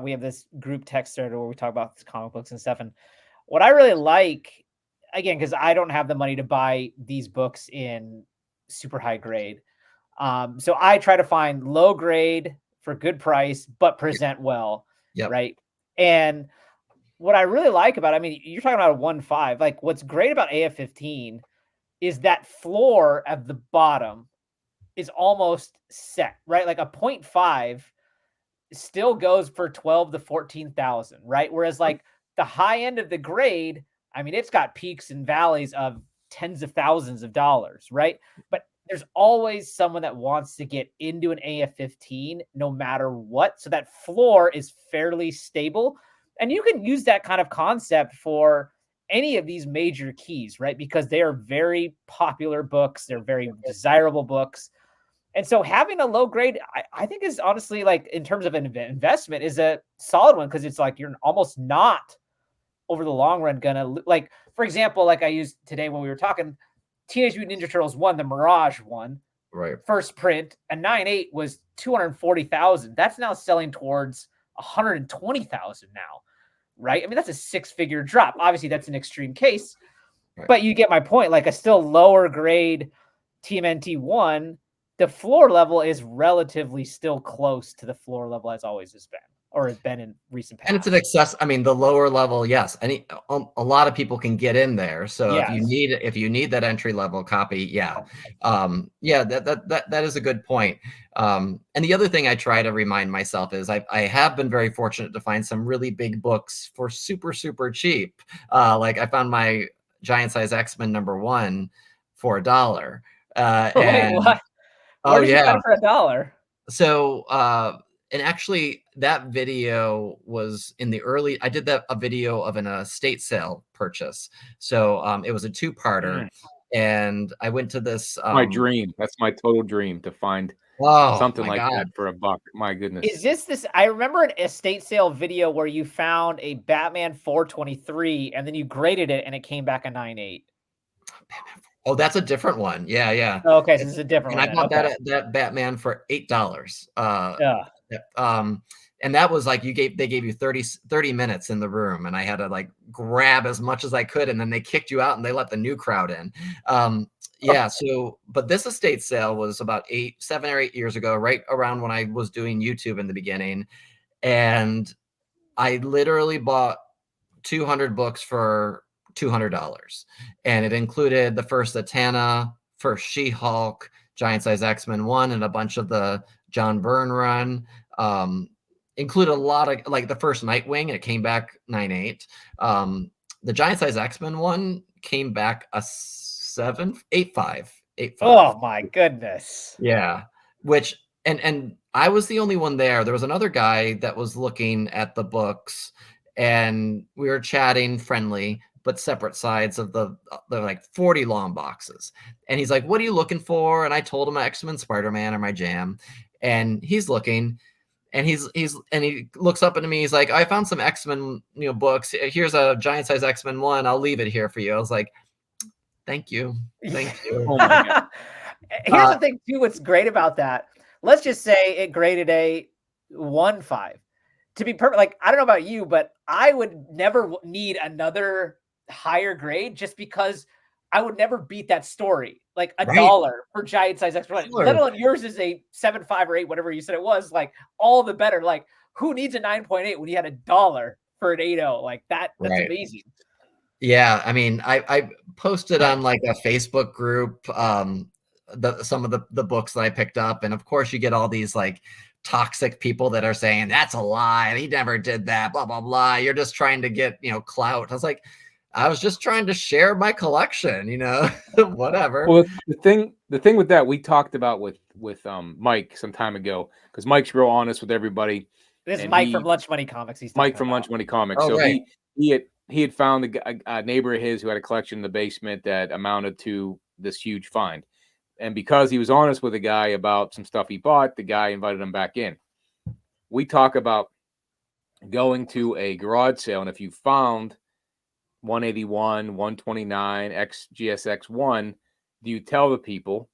we have this group text thread where we talk about comic books and stuff. And what I really like, again, because I don't have the money to buy these books in super high grade. So I try to find low grade for good price, but present well. Yep. Right. And what I really like about, I mean, you're talking about a 1.5, like what's great about AF-15 is that floor at the bottom is almost set, right? Like a 0.5 still goes for 12 to 14,000, right? Whereas like the high end of the grade, I mean, it's got peaks and valleys of tens of thousands of dollars, right? But there's always someone that wants to get into an AF-15 no matter what. So that floor is fairly stable. And you can use that kind of concept for any of these major keys, right? Because they are very popular books. They're very desirable books. And so having a low grade, I think is honestly, like, in terms of an investment, is a solid one, because it's like you're almost not over the long run gonna, like, for example, like I used today when we were talking, Teenage Mutant Ninja Turtles 1, the Mirage one, Right. first print, a 9.8 was 240,000. That's now selling towards 120,000 now, right? I mean, that's a 6-figure drop. Obviously, that's an extreme case, Right. but you get my point. Like a still lower grade TMNT 1, the floor level is relatively still close to the floor level as always has been, or has been in recent past. And it's an I mean, the lower level, yes. A lot of people can get in there. So if you need that entry level copy, yeah. That is a good point. And the other thing I try to remind myself is I have been very fortunate to find some really big books for super, super cheap. Like I found my Giant Size X-Men #1 for $1. Wait, what? Where did you find it for $1? So, and actually that video was in the early, I did a video of an estate sale purchase. So, it was a 2-parter and I went to this, My dream. That's my total dream, to find something like that for $1. My goodness. Is this, I remember an estate sale video where you found a Batman 423 and then you graded it and it came back a 9.8. Oh, that's a different one. Yeah. Oh, okay, so it's a different one. And I bought that Batman for $8. And that was like they gave you 30 minutes in the room, and I had to like grab as much as I could, and then they kicked you out and they let the new crowd in. So but this estate sale was about 7 or 8 years ago, right around when I was doing YouTube in the beginning. And I literally bought 200 books for $200, and it included the first Zatanna, first She-Hulk, Giant Size X-Men 1, and a bunch of the John Byrne run. Included a lot of, like, the first Nightwing, and it came back 9.8. The Giant Size X-Men 1 came back a 8.5. Oh my goodness. Yeah, which and I was the only one there. There was another guy that was looking at the books, and we were chatting friendly, but separate sides of the like 40 long boxes. And he's like, "What are you looking for?" And I told him X-Men, Spider-Man are my jam. And he's looking, and he looks up into me. He's like, "I found some X-Men, books. Here's a Giant Size X-Men 1. I'll leave it here for you." I was like, "Thank you. Thank you." Oh my God. Here's the thing too, what's great about that. Let's just say it graded a 1.5. To be perfect, like, I don't know about you, but I would never need another higher grade, just because I would never beat that story. Like $1 for Giant Size X-Men. Sure. Let alone yours is a 7.5 or 8, whatever you said it was. Like, all the better. Like, who needs a 9.8 when you had $1 for an 8.0? Like that's amazing. Yeah, I mean, I posted on like a Facebook group some of the books that I picked up, and of course you get all these like toxic people that are saying that's a lie, he never did that, blah blah blah. You're just trying to get clout. I was like, I was just trying to share my collection, whatever. Well, the thing with that, we talked about with Mike some time ago, because Mike's real honest with everybody. This is Mike from Lunch Money Comics. Mike from Lunch Money Comics. Oh, so right. he had found a neighbor of his who had a collection in the basement that amounted to this huge find. And because he was honest with the guy about some stuff he bought, the guy invited him back in. We talk about going to a garage sale, and if you found 181, 129, XGSX1, do you tell the people?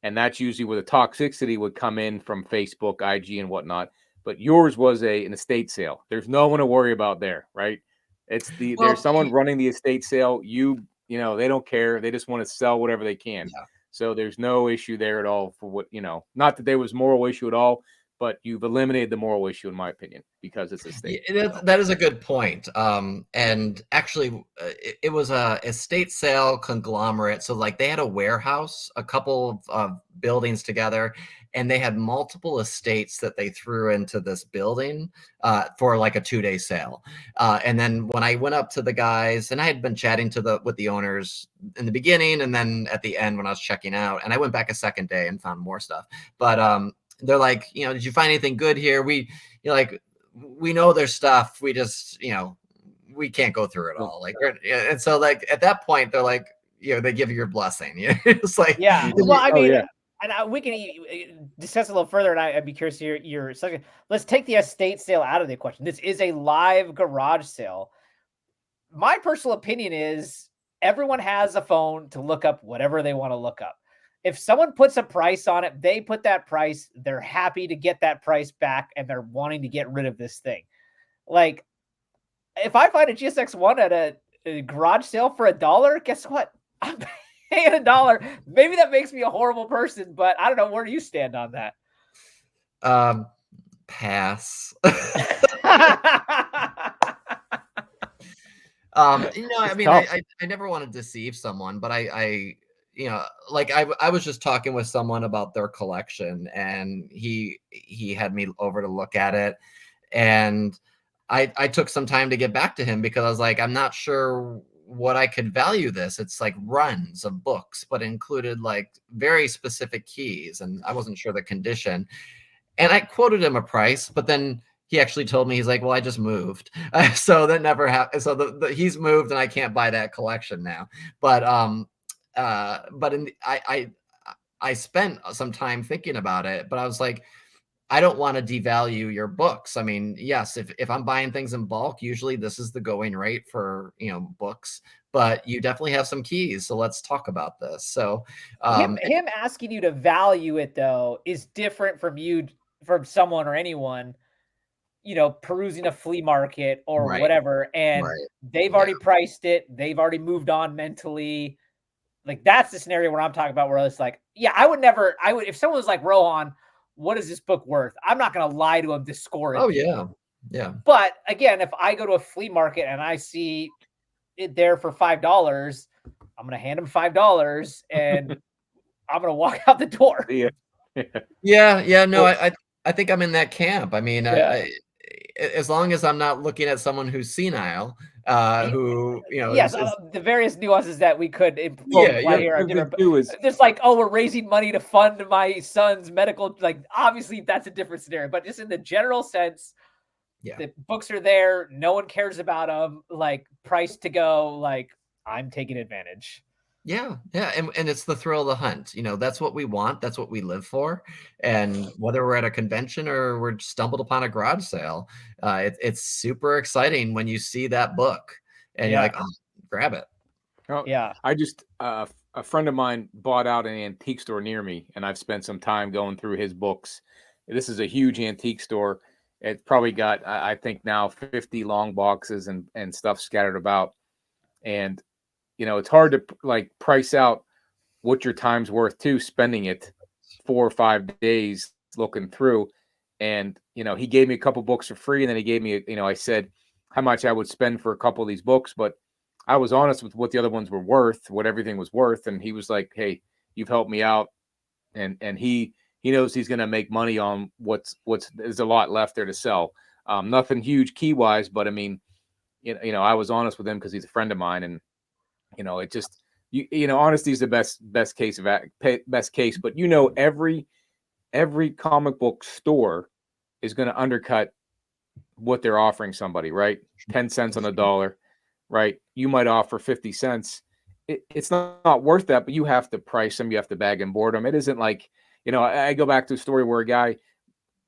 And that's usually where the toxicity would come in from Facebook, IG, and whatnot. But yours was an estate sale. There's no one to worry about there, right? There's someone running the estate sale. They don't care. They just want to sell whatever they can. Yeah. So there's no issue there at all for what, not that there was moral issue at all, but you've eliminated the moral issue, in my opinion, because it's a state. That is a good point. And actually, it was a estate sale conglomerate. So like they had a warehouse, a couple of buildings together, and they had multiple estates that they threw into this building for like a 2-day sale. And then when I went up to the guys, and I had been chatting with the owners in the beginning, and then at the end when I was checking out, and I went back a second day and found more stuff. But they're like, did you find anything good here? We know there's stuff. We just, we can't go through it all. Like, and so like at that point, they're like, they give you your blessing. It's like, yeah. Well, I mean, yeah. and we can discuss a little further, and I'd be curious to hear your second. Let's take the estate sale out of the question. This is a live garage sale. My personal opinion is everyone has a phone to look up whatever they want to look up. If someone puts a price on it, they put that price, they're happy to get that price back, and they're wanting to get rid of this thing. Like, if I find a GSX-1 at a garage sale for $1, guess what? I'm paying $1. Maybe that makes me a horrible person, but I don't know. Where do you stand on that? Pass. I mean, I never want to deceive someone, but I was just talking with someone about their collection, and he had me over to look at it, and I took some time to get back to him because I was like, I'm not sure what I could value this. It's like runs of books, but included like very specific keys, and I wasn't sure the condition. And I quoted him a price, but then he actually told me, he's like, well, I just moved. So that never happened. So he's moved and I can't buy that collection now. But I spent some time thinking about it, but I was like, I don't want to devalue your books. I mean, yes, if I'm buying things in bulk, usually this is the going rate for, books, but you definitely have some keys. So let's talk about this. So him asking you to value it though is different from someone or anyone, perusing a flea market or whatever. And they've already priced it. They've already moved on mentally. Like that's the scenario where I'm talking about where it's like, yeah, if someone was like, Rohan, what is this book worth? I'm not going to lie to him to score it. Oh yeah. Yeah. But again, if I go to a flea market and I see it there for $5, I'm going to hand him $5 and I'm going to walk out the door. Yeah. No, I think I'm in that camp. I mean, as long as I'm not looking at someone who's senile, who, yes, the various nuances that we could apply here are different. Just like, we're raising money to fund my son's medical, like obviously that's a different scenario, but just in the general sense, the books are there, no one cares about them, like price to go, like I'm taking advantage. Yeah. And it's the thrill of the hunt. That's what we want. That's what we live for. And whether we're at a convention or we're stumbled upon a garage sale, it's super exciting when you see that book and you're like, oh, grab it. Oh, yeah. I just, a friend of mine bought out an antique store near me, and I've spent some time going through his books. This is a huge antique store. It's probably got, I think now 50 long boxes and stuff scattered about. And it's hard to like price out what your time's worth too, spending it 4 or 5 days looking through. And, he gave me a couple books for free. And then he gave me, I said how much I would spend for a couple of these books, but I was honest with what the other ones were worth, what everything was worth. And he was like, hey, you've helped me out. And he knows he's going to make money on there's a lot left there to sell. Nothing huge key wise, but I mean, I was honest with him because he's a friend of mine, and it just, honesty is the best case, but every comic book store is going to undercut what they're offering somebody, right? 10 cents on the dollar, right? You might offer 50 cents. It's not worth that, but you have to price them. You have to bag and board them. It isn't like, I go back to a story where a guy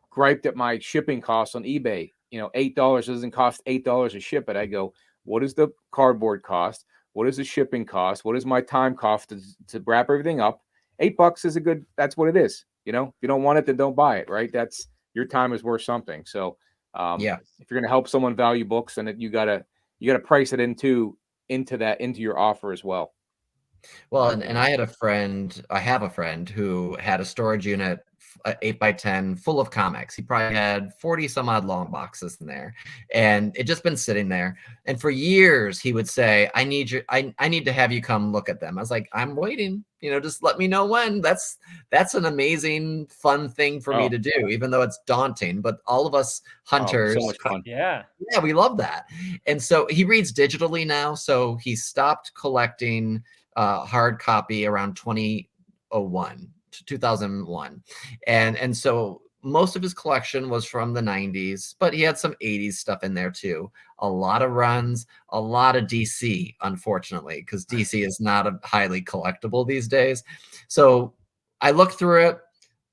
griped at my shipping costs on eBay. $8 doesn't cost $8 to ship it. I go, what is the cardboard cost? What is the shipping cost? What is my time cost to wrap everything up? $8 is that's what it is. If you don't want it, then don't buy it. Right. That's, your time is worth something. So if you're going to help someone value books, then you gotta price it into your offer as well. Well, and I have a friend who had a storage unit 8x10 full of comics. He probably had 40 some odd long boxes in there, and it just been sitting there. And for years he would say, I need to have you come look at them. I was like, I'm waiting, just let me know when. That's an amazing, fun thing for me to do, even though it's daunting. But all of us hunters, so much fun. Yeah, we love that. And so he reads digitally now. So he stopped collecting hard copy around 2001. And so most of his collection was from the 90s, but he had some 80s stuff in there too. A lot of runs, a lot of DC, unfortunately, because DC is not a highly collectible these days. So I look through it.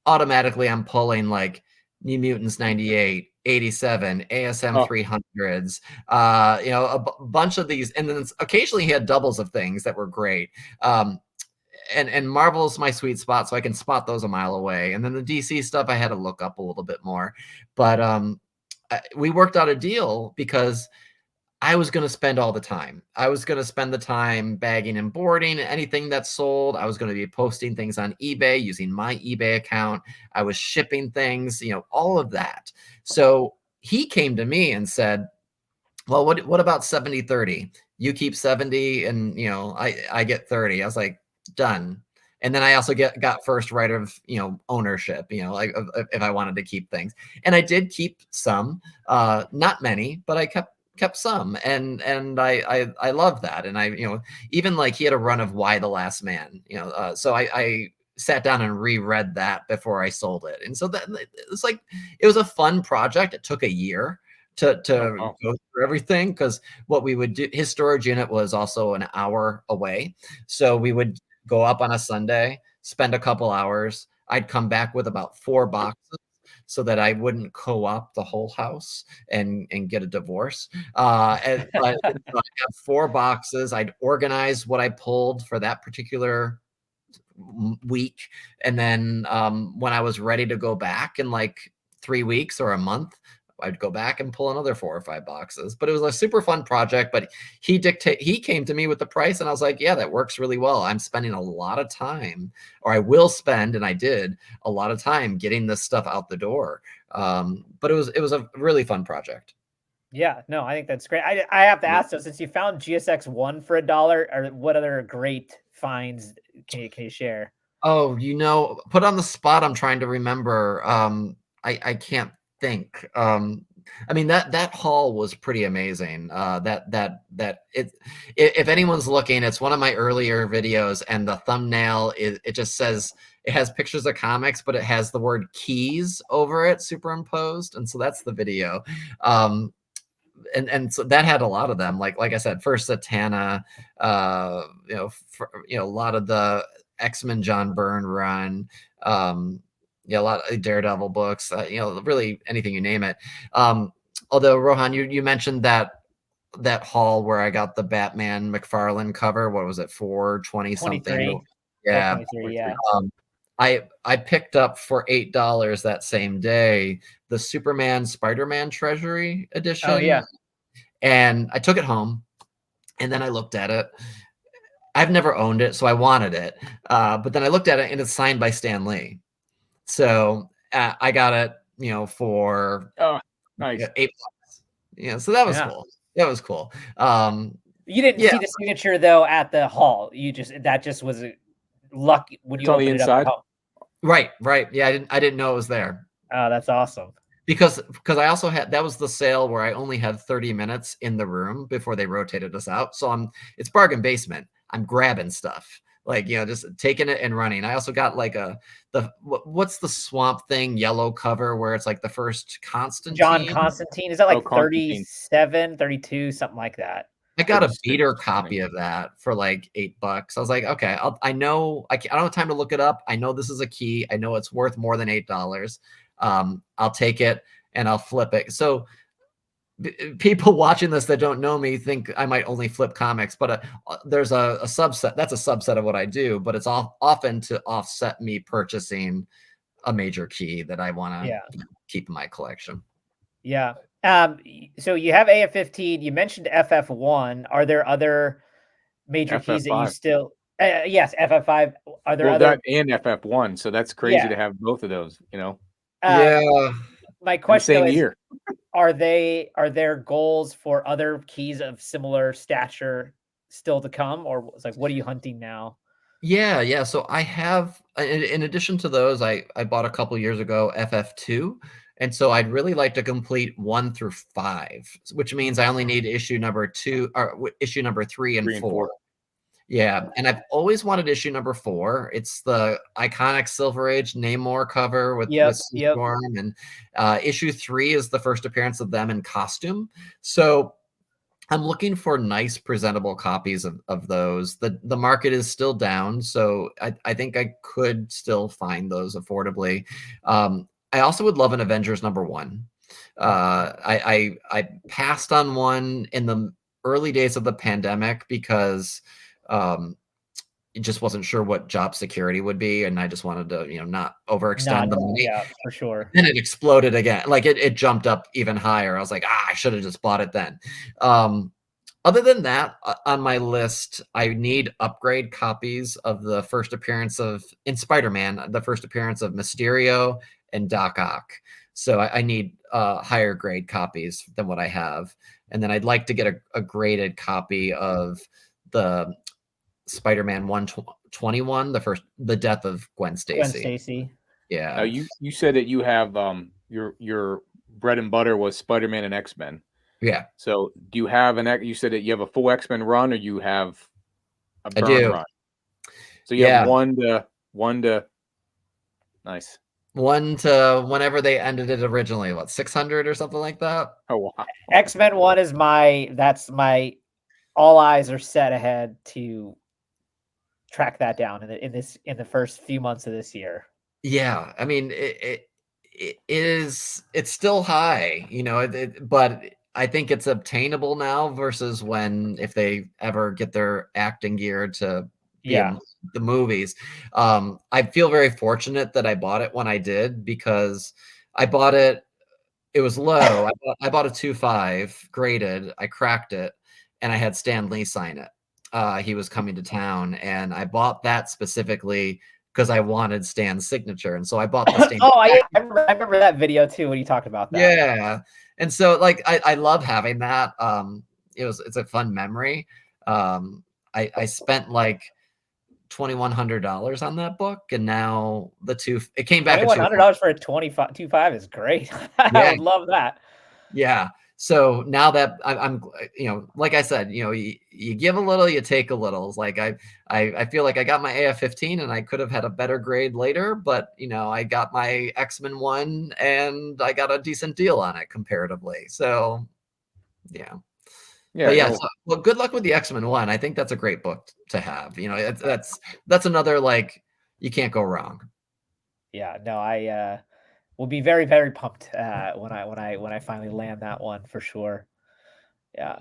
Automatically I'm pulling like New Mutants 98, 87, ASM 300s, a bunch of these. And then occasionally he had doubles of things that were great. And Marvel's my sweet spot, so I can spot those a mile away. And then the DC stuff I had to look up a little bit more. But we worked out a deal because I was going to spend all the time. I was going to spend the time bagging and boarding anything that's sold. I was going to be posting things on eBay using my eBay account. I was shipping things, all of that. So he came to me and said, well, what about 70-30? You keep 70 and, I get 30. I was like, done. And then I also got first right of, ownership, like if I wanted to keep things. And I did keep some, not many, but I kept some. And I love that. And I, even like he had a run of Y the Last Man, so I sat down and reread that before I sold it. And so that it's like, it was a fun project. It took a year to go through everything, because what we would do, his storage unit was also an hour away. So we would go up on a Sunday, spend a couple hours. I'd come back with about 4 boxes so that I wouldn't co-op the whole house and get a divorce. But I'd have 4 boxes. I'd organize what I pulled for that particular week. And then when I was ready to go back in like 3 weeks or a month, I'd go back and pull another 4 or 5 boxes. But it was a super fun project. But he came to me with the price, and I was like, yeah, that works really well. I'm spending a lot of time, or I will spend, and I did a lot of time getting this stuff out the door. But it was a really fun project. Yeah, no, I think that's great. I have to ask though, since you found GSX-1 for $1, or what other great finds can you share? Oh, put on the spot. I'm trying to remember. I can't think. I mean, that haul was pretty amazing. If anyone's looking, it's one of my earlier videos, and the thumbnail it just says, it has pictures of comics, but it has the word keys over it superimposed, and so that's the video. And so that had a lot of them, like I said, first Zatanna, a lot of the X-Men John Byrne run, a lot of Daredevil books, really anything you name it. Although Rohan, you mentioned that haul where I got the Batman McFarlane cover. What was it, $420 something? Yeah, yeah. I picked up for $8 that same day the Superman Spider-Man Treasury edition. Oh yeah. And I took it home, and then I looked at it. I've never owned it, so I wanted it. But then I looked at it, and it's signed by Stan Lee. So I got it, for nice. $8. So that was cool. That was cool. You didn't see the signature though at the haul. That just was a luck when you opened it up. Right. Yeah, I didn't know it was there. Oh, that's awesome. Because I also had, that was the sale where I only had 30 minutes in the room before they rotated us out. So it's bargain basement. I'm grabbing stuff, like, just taking it and running. I also got like what's the Swamp Thing yellow cover where it's like the first Constantine. John Constantine. Is that like 37, 32, something like that? I got a beater copy of that for like $8. I was like, okay, I don't have time to look it up. I know this is a key. I know it's worth more than $8. I'll take it and I'll flip it. So people watching this that don't know me think I might only flip comics, but there's a subset. That's a subset of what I do, but it's often to offset me purchasing a major key that I want to keep in my collection. Yeah. So you have AF-15. You mentioned FF1. Are there other major keys that you still? Yes, FF5. Are there Well, other? that and FF1. So that's crazy Yeah. to have both of those, you know, Yeah. My in the question though same is, year. are there goals for other keys of similar stature still to come, or it's like what are you hunting now? Yeah. So I have, in addition to those, I bought a couple years ago FF2, and so I'd really like to complete 1 through 5, which means I only need issue number 2 or issue number 3 and 3 and 4. 4. Yeah, and I've always wanted issue number 4. It's the iconic Silver Age Namor cover with Sue Yep. Storm, and issue 3 is the first appearance of them in costume. So I'm looking for nice, presentable copies of those. The market is still down, so I think I could still find those affordably. I also would love an Avengers #1. I passed on one in the early days of the pandemic because it just wasn't sure what job security would be, and I just wanted to, not overextend Not, the money. yeah, for sure. Then it exploded again. Like it jumped up even higher. I was like, I should have just bought it then. Other than that, on my list, I need upgrade copies of the first appearance in Spider-Man, the first appearance of Mysterio and Doc Ock. So I need higher grade copies than what I have. And then I'd like to get a graded copy of the Spider-Man 121, the death of Gwen Gwen Stacy. Stacy. Yeah. Now you said that you have your bread and butter was Spider-Man and X-Men. Yeah. So do you have you said that you have a full X-Men run, or you have a I burn do. run? So you have one to nice. 1 to whenever they ended it originally, 600 or something like that? Oh wow. X-Men 1 is that's my all eyes are set ahead to track that down in the first few months of this year. Yeah, I mean it's still high, but I think it's obtainable now versus if they ever get their acting gear to be in the movies. I feel very fortunate that I bought it when I did, because I bought it was low. I bought a 2.5 graded. I cracked it, and I had Stan Lee sign it. He was coming to town, and I bought that specifically because I wanted Stan's signature, and so I bought the Stan. I remember that video too when you talked about that. Yeah, and so I love having that. It's a fun memory. I spent like $2,100 on that book, and now it came back at $2,100 for a 2.5 is great. I would love that. Yeah. So now that I'm like I said, you give a little, you take a little. It's like I feel like I got my AF-15 and I could have had a better grade later, but I got my X-Men 1 and I got a decent deal on it comparatively. So yeah. Yeah. But yeah, well, good luck with the X-Men 1. I think that's a great book to have. That's another, like, you can't go wrong. Yeah, no, I will be very, very pumped when I finally land that one for sure. Yeah.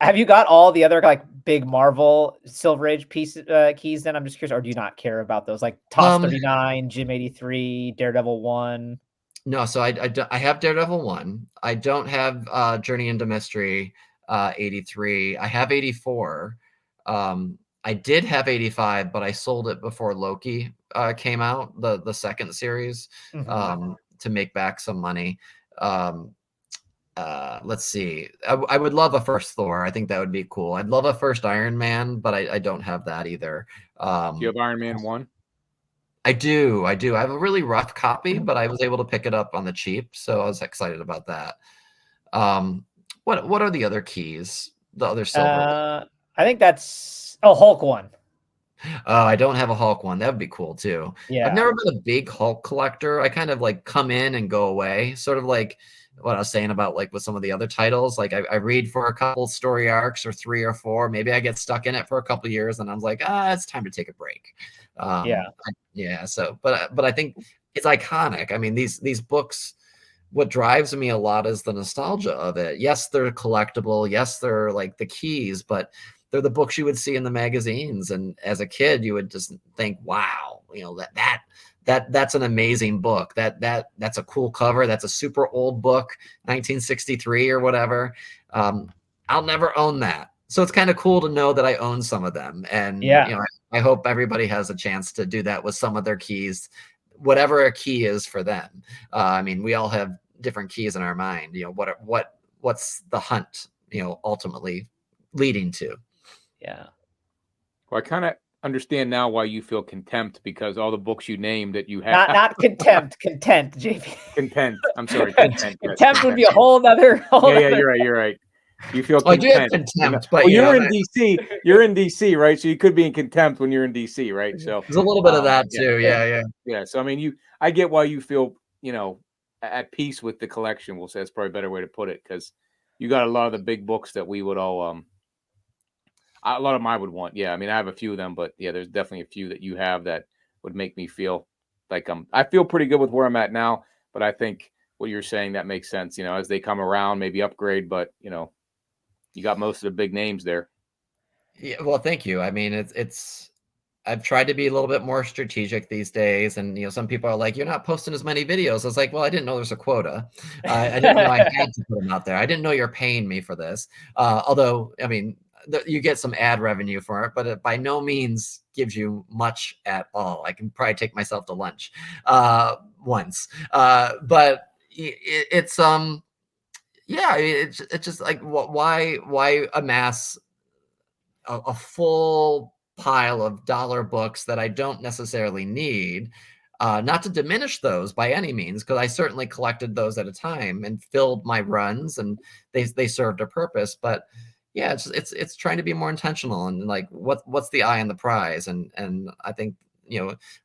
Have you got all the other like big Marvel Silver Age keys? Then I'm just curious, or do you not care about those, like TOS 39, Jim 83, Daredevil 1? No, so I have Daredevil 1. I don't have Journey into Mystery 83. I have 84. I did have 85, but I sold it before Loki came out, the second series, to make back some money. Let's see. I would love a first Thor. I think that would be cool. I'd love a first Iron Man, but I don't have that either. Do you have Iron Man 1? I do. I have a really rough copy, but I was able to pick it up on the cheap, so I was excited about that. What are the other keys? The other silver? I think that's Hulk 1. I don't have a Hulk 1. That would be cool too. Yeah. I've never been a big Hulk collector. I kind of like come in and go away, sort of like what I was saying about like with some of the other titles. Like I read for a couple story arcs or 3 or 4. Maybe I get stuck in it for a couple years and I'm like, it's time to take a break. Yeah. So, but I think it's iconic. I mean, these books, what drives me a lot is the nostalgia of it. Yes, they're collectible. Yes, they're like the keys, but they're the books you would see in the magazines. And as a kid, you would just think, wow, that's an amazing book. That's a cool cover. That's a super old book, 1963 or whatever. I'll never own that. So it's kind of cool to know that I own some of them. And I hope everybody has a chance to do that with some of their keys, whatever a key is for them. I mean, we all have different keys in our mind. What's the hunt, ultimately leading to? Yeah. Well, I kind of understand now why you feel contempt, because all the books you named that you have. Not contempt, content, JP. Content. I'm sorry. Content. Yes, Contempt would be a whole nother. Yeah, you're right. You're right. You feel I do have content. contempt, but well, you're in DC. You're in DC, right? So you could be in contempt when you're in DC, right? So there's a little bit of that too. Yeah. yeah. So I mean, I get why you feel, at peace with the collection. We'll say that's probably a better way to put it, because you got a lot of the big books that we would all a lot of them I would want. Yeah, I mean, I have a few of them, but yeah, there's definitely a few that you have that would make me feel like I feel pretty good with where I'm at now. But I think what you're saying, that makes sense. As they come around, maybe upgrade, but you got most of the big names there. Yeah, well, thank you. I mean, it's I've tried to be a little bit more strategic these days, and some people are like, "You're not posting as many videos." I was like, "Well, I didn't know there's a quota. I didn't know I had to put them out there. I didn't know you're paying me for this." Although, I mean, you get some ad revenue for it, but it by no means gives you much at all. I can probably take myself to lunch once, but it's yeah, it's just like, why amass a full pile of dollar books that I don't necessarily need. Not to diminish those by any means, because I certainly collected those at a time and filled my runs, and they served a purpose. But yeah, it's trying to be more intentional, and like what's the eye on the prize, and I think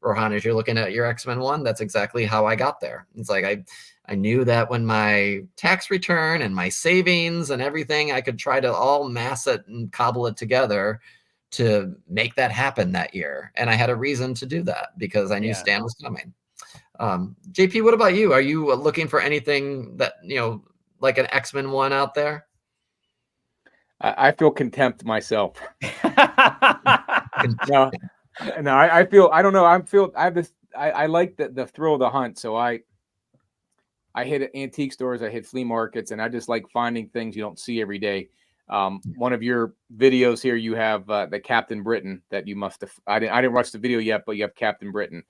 Rohan, as you're looking at your X-Men one, that's exactly how I got there. It's like I knew that when my tax return and my savings and everything, I could try to all mass it and cobble it together to make that happen that year. And I had a reason to do that because I knew Stan was coming. JP, what about you? Are you looking for anything that, like an X-Men one out there? I feel contempt myself. No, I feel, I don't know. I have this, I like the thrill of the hunt. So I hit antique stores, I hit flea markets, and I just like finding things you don't see every day. One of your videos here, you have the Captain Britain that you must have. I didn't watch the video yet, but you have Captain Britain,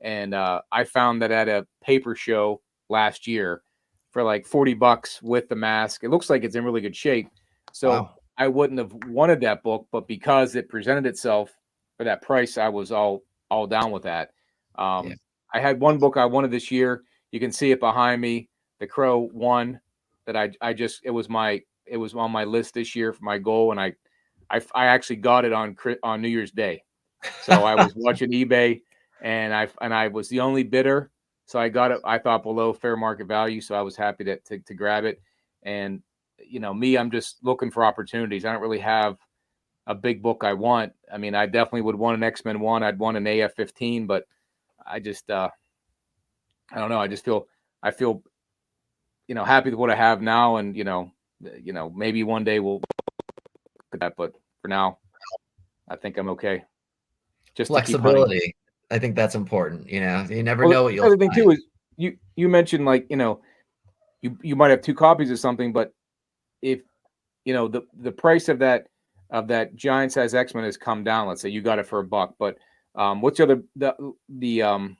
and I found that at a paper show last year for like $40 with the mask. It looks like it's in really good shape. So wow. I wouldn't have wanted that book, but because it presented itself for that price, I was all down with that. I had one book I wanted this year. You can see it behind me, The Crow 1, that it was on my list this year for my goal, and I actually got it on New Year's Day. So I was watching eBay, and I was the only bidder, so I got it. I thought below fair market value, so I was happy to grab it. And me, I'm just looking for opportunities. I don't really have a big book I want. I mean, I definitely would want an X-Men 1. I'd want an AF-15, but I just I don't know. I feel happy with what I have now, and maybe one day we'll look at that. But for now, I think I'm okay. Just flexibility. I think that's important. You never know what you'll find. The other thing too is you mentioned, like, you might have two copies of something, but if the price of that giant size X-Men has come down, let's say you got it for $1, but what's the other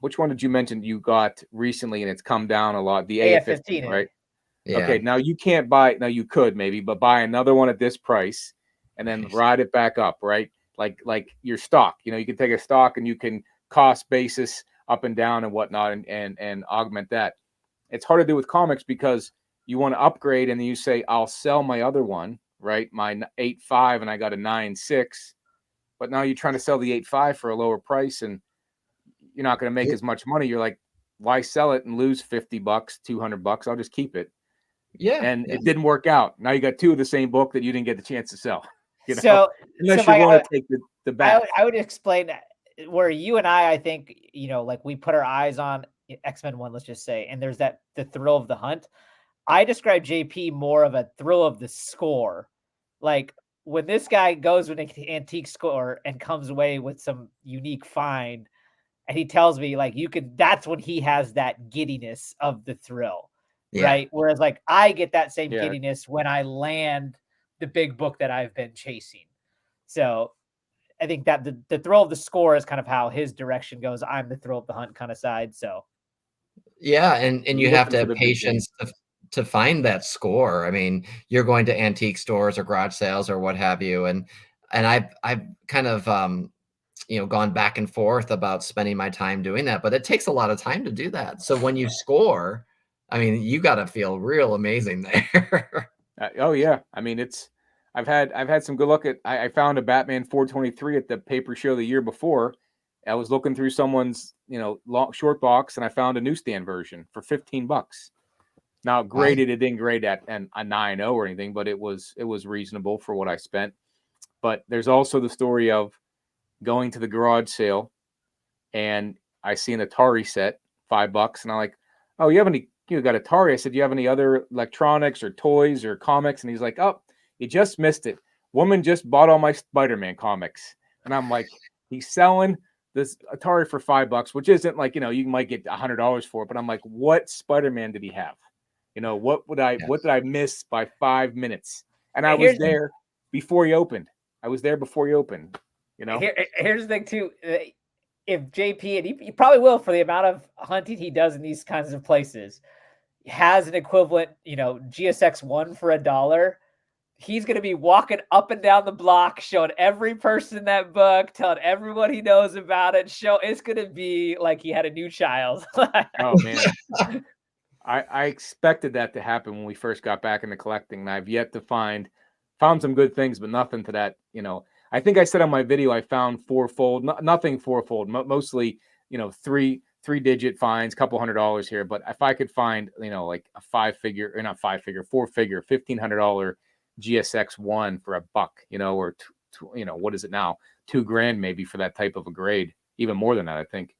which one did you mention you got recently and it's come down a lot? The AF-15, right? Yeah. Okay, now you can't buy. Now you could maybe, but buy another one at this price and then ride it back up, right? Like your stock. You can take a stock and you can cost basis up and down and whatnot, and augment that. It's hard to do with comics because you want to upgrade and then you say, I'll sell my other one, right? My 8.5 and I got a 9.6. But now you're trying to sell the 8.5 for a lower price, and you're not going to make as much money. You're like, why sell it and lose $50, $200? I'll just keep it. Yeah. And it didn't work out. Now you got two of the same book that you didn't get the chance to sell. So unless you want to take the back. I would explain where you and I think, like we put our eyes on X-Men 1, let's just say, and there's the thrill of the hunt. I describe JP more of a thrill of the score. Like, when this guy goes with an antique store and comes away with some unique find, and he tells me, like, that's when he has that giddiness of the thrill, right? Whereas, like, I get that same giddiness when I land the big book that I've been chasing. So I think that the thrill of the score is kind of how his direction goes. I'm the thrill of the hunt kind of side. So Yeah, and you have Looking to for have the big game. patience to find that score. I mean, you're going to antique stores or garage sales or what have you, and I've kind of gone back and forth about spending my time doing that, but it takes a lot of time to do that. So when you score, I mean, you got to feel real amazing there. Oh yeah, I mean I've had some good luck at. I found a Batman 423 at the paper show the year before. I was looking through someone's short box, and I found a newsstand version for $15. Now graded, it didn't grade at a 9.0 or anything, but it was reasonable for what I spent. But there's also the story of going to the garage sale, and I see an Atari set, $5, and I'm like, oh, you got Atari? I said, do you have any other electronics or toys or comics? And he's like, oh, you just missed it. Woman just bought all my Spider-Man comics. And I'm like, he's selling this Atari for $5, which isn't like, you might get $100 for it, but I'm like, what Spider-Man did he have? What did I miss by 5 minutes? And I was there before he opened. Here's the thing too. If JP, and he probably will for the amount of hunting he does in these kinds of places, has an equivalent, GSX-1 for $1, he's going to be walking up and down the block, showing every person that book, telling everyone he knows about it. It's going to be like he had a new child. Oh man. I expected that to happen when we first got back into collecting, and I've yet to found some good things, but nothing to that. I think I said on my video I found fourfold, nothing fourfold, mostly three-digit finds, couple $100 here. But if I could find like a four-figure, $1,500 GSX-1 for $1, or what is it now, $2,000 maybe for that type of a grade, even more than that, I think.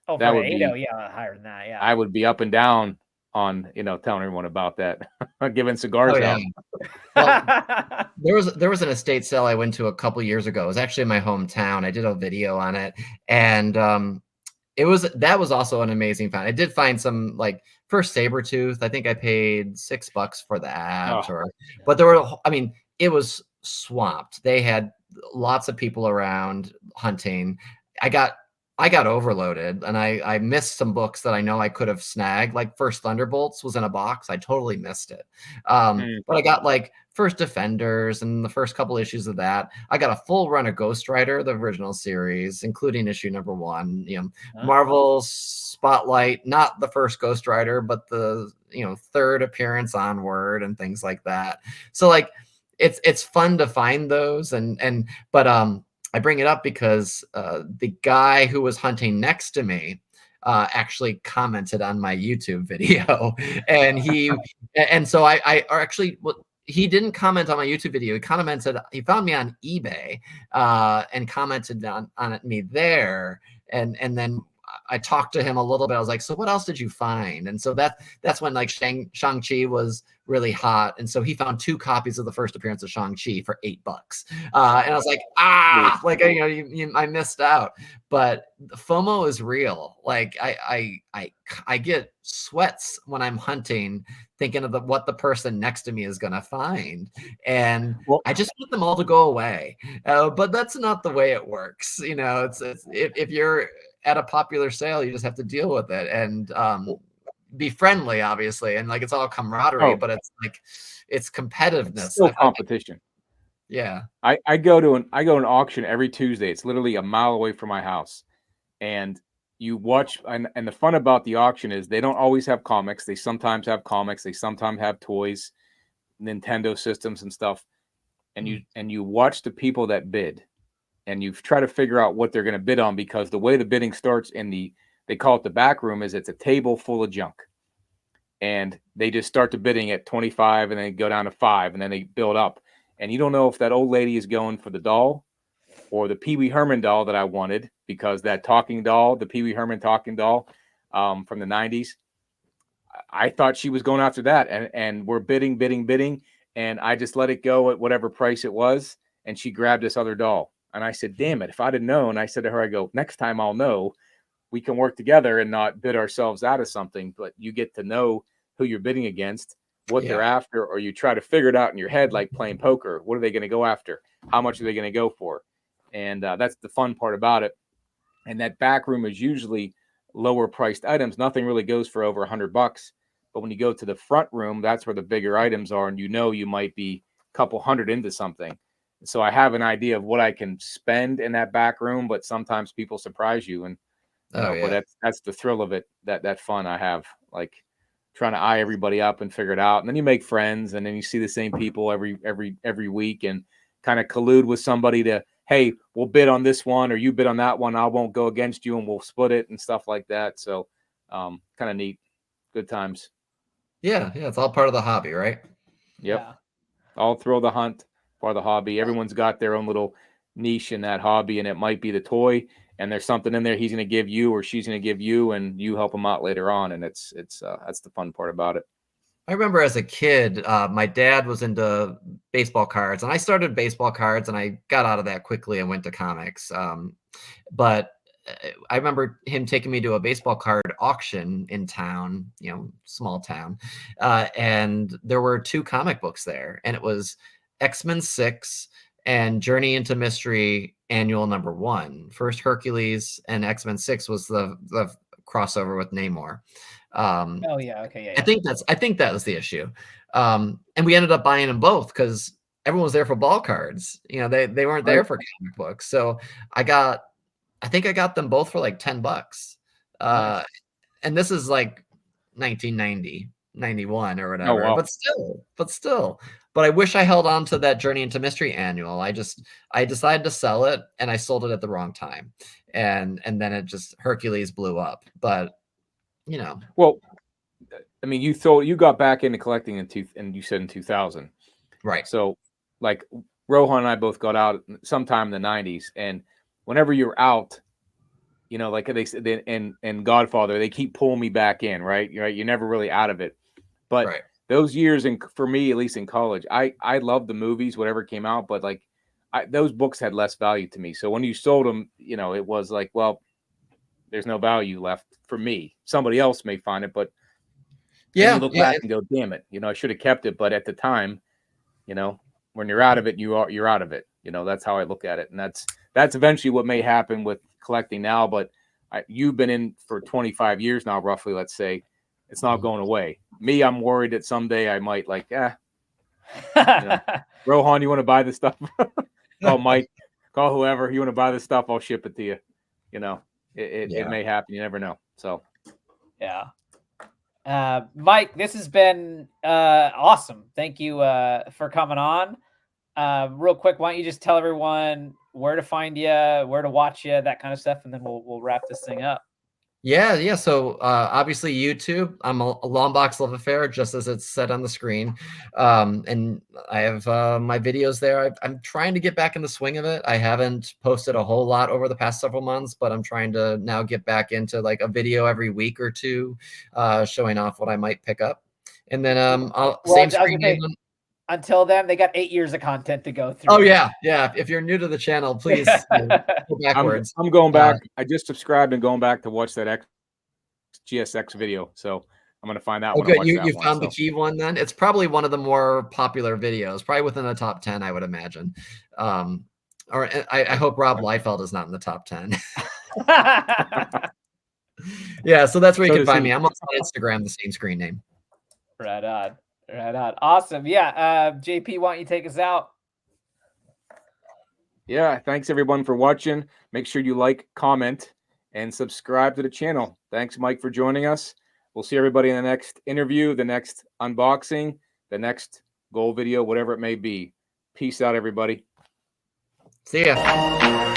Oh, that would be higher than that. Yeah, I would be up and down on telling everyone about that. Giving cigars out. Well, there was an estate sale I went to a couple years ago. It was actually in my hometown. I did a video on it, and that was also an amazing find. I did find some, like, first Sabretooth. I think I paid $6 for that. But it was swamped. They had lots of people around hunting. I got overloaded, and I missed some books that I know I could have snagged. Like First Thunderbolts was in a box. I totally missed it. But I got like First Defenders and the first couple issues of that. I got a full run of Ghost Rider, the original series, including issue number 1. Marvel Spotlight, not the first Ghost Rider, but the third appearance onward and things like that. So like it's fun to find those, but I bring it up because the guy who was hunting next to me actually commented on my YouTube video, and he didn't comment on my YouTube video. He found me on eBay and commented on me there, and then I talked to him a little bit. I was like, so what else did you find? And so that's when like Shang-Chi was really hot. And so he found 2 copies of the first appearance of Shang-Chi for $8. And I was like, I missed out. But FOMO is real. Like I get sweats when I'm hunting, thinking of what the person next to me is going to find. And I just want them all to go away. But that's not the way it works. It's if you're at a popular sale, you just have to deal with it and be friendly, obviously, and like it's all camaraderie, but it's like it's competitiveness. It's still competition. Yeah. I go to an auction every Tuesday. It's literally a mile away from my house. And you watch, and the fun about the auction is they don't always have comics. They sometimes have comics, they sometimes have toys, Nintendo systems and stuff. And you watch the people that bid, and you try to figure out what they're going to bid on, because the way the bidding starts they call it the back room, is it's a table full of junk. And they just start the bidding at 25 and then go down to 5 and then they build up. And you don't know if that old lady is going for the doll or the Pee Wee Herman doll that I wanted, because that talking doll, the Pee Wee Herman talking doll from the 90s, I thought she was going after that. And we're bidding. And I just let it go at whatever price it was. And she grabbed this other doll. And I said, damn it, if I'd have known, I said to her, I go, next time I'll know. We can work together and not bid ourselves out of something, but you get to know who you're bidding against, what they're after, or you try to figure it out in your head, like playing poker. What are they going to go after? How much are they going to go for? and that's the fun part about it. And that back room is usually lower priced items. Nothing really goes for over $100. But when you go to the front room, that's where the bigger items are, and you might be a couple hundred into something. So I have an idea of what I can spend in that back room, but sometimes people surprise you, and but that's the thrill of it. That fun I have, like trying to eye everybody up and figure it out, and then you make friends, and then you see the same people every week, and kind of collude with somebody to, hey, we'll bid on this one, or you bid on that one. I won't go against you, and we'll split it and stuff like that. So, kind of neat, good times. Yeah, it's all part of the hobby, right? Yep. Yeah. All throw the hunt, part of the hobby. Everyone's got their own little niche in that hobby, and it might be the toy, and there's something in there he's going to give you or she's going to give you, and you help them out later on. And it's that's the fun part about it. I remember as a kid, my dad was into baseball cards, and I started baseball cards, and I got out of that quickly and went to comics. But I remember him taking me to a baseball card auction in town, small town, and there were 2 comic books there, and it was X-Men 6 and Journey into Mystery Annual number 1. First Hercules, and X-Men 6 was the crossover with Namor. Oh yeah, okay, yeah. I think that was the issue, and we ended up buying them both because everyone was there for ball cards. They weren't there for comic books. So I think I got them both for like $10. Nice. And this is like 1990, 91 or whatever. Oh, wow. But still. But I wish I held on to that Journey into Mystery Annual. I decided to sell it, and I sold it at the wrong time. And then it just Hercules blew up. But well, I mean, you got back into collecting and you said in 2000, right? So like Rohan and I both got out sometime in the 90s, and whenever you're out, like they said and Godfather, they keep pulling me back in, right? You're never really out of it. But right. Those years, and for me, at least in college, I loved the movies, whatever came out, but like those books had less value to me. So when you sold them, it was like, well, there's no value left for me. Somebody else may find it, but you look back and go, damn it, I should have kept it. But at the time, when you're out of it, you're out of it. That's how I look at it, and that's eventually what may happen with collecting now. But you've been in for 25 years now, roughly. Let's say it's not going away. Me, I'm worried that someday I might Rohan, you want to buy this stuff? Call Mike, call whoever. You want to buy this stuff? I'll ship it to you. It may happen. You never know. So, yeah. Mike, this has been awesome. Thank you for coming on. Real quick, why don't you just tell everyone where to find you, where to watch you, that kind of stuff, and then we'll wrap this thing up. Yeah. So obviously YouTube, I'm a Longbox Love Affair, just as it's said on the screen. And I have my videos there. I'm trying to get back in the swing of it. I haven't posted a whole lot over the past several months, but I'm trying to now get back into like a video every week or two, showing off what I might pick up. And then same screen name. Until then, they got 8 years of content to go through. Oh yeah. If you're new to the channel, please go backwards. I'm going back. I just subscribed and going back to watch that GSX video. So I'm gonna find that one. Good. You found the key one then. It's probably one of the more popular videos, probably within the top 10, I would imagine. Or I hope Rob Liefeld is not in the top 10. Yeah, so that's where you can find me. I'm on Instagram, the same screen name. Right on. Awesome. Yeah. JP, why don't you take us out? Yeah. Thanks everyone for watching. Make sure you like, comment, and subscribe to the channel. Thanks, Mike, for joining us. We'll see everybody in the next interview, the next unboxing, the next goal video, whatever it may be. Peace out, everybody. See ya.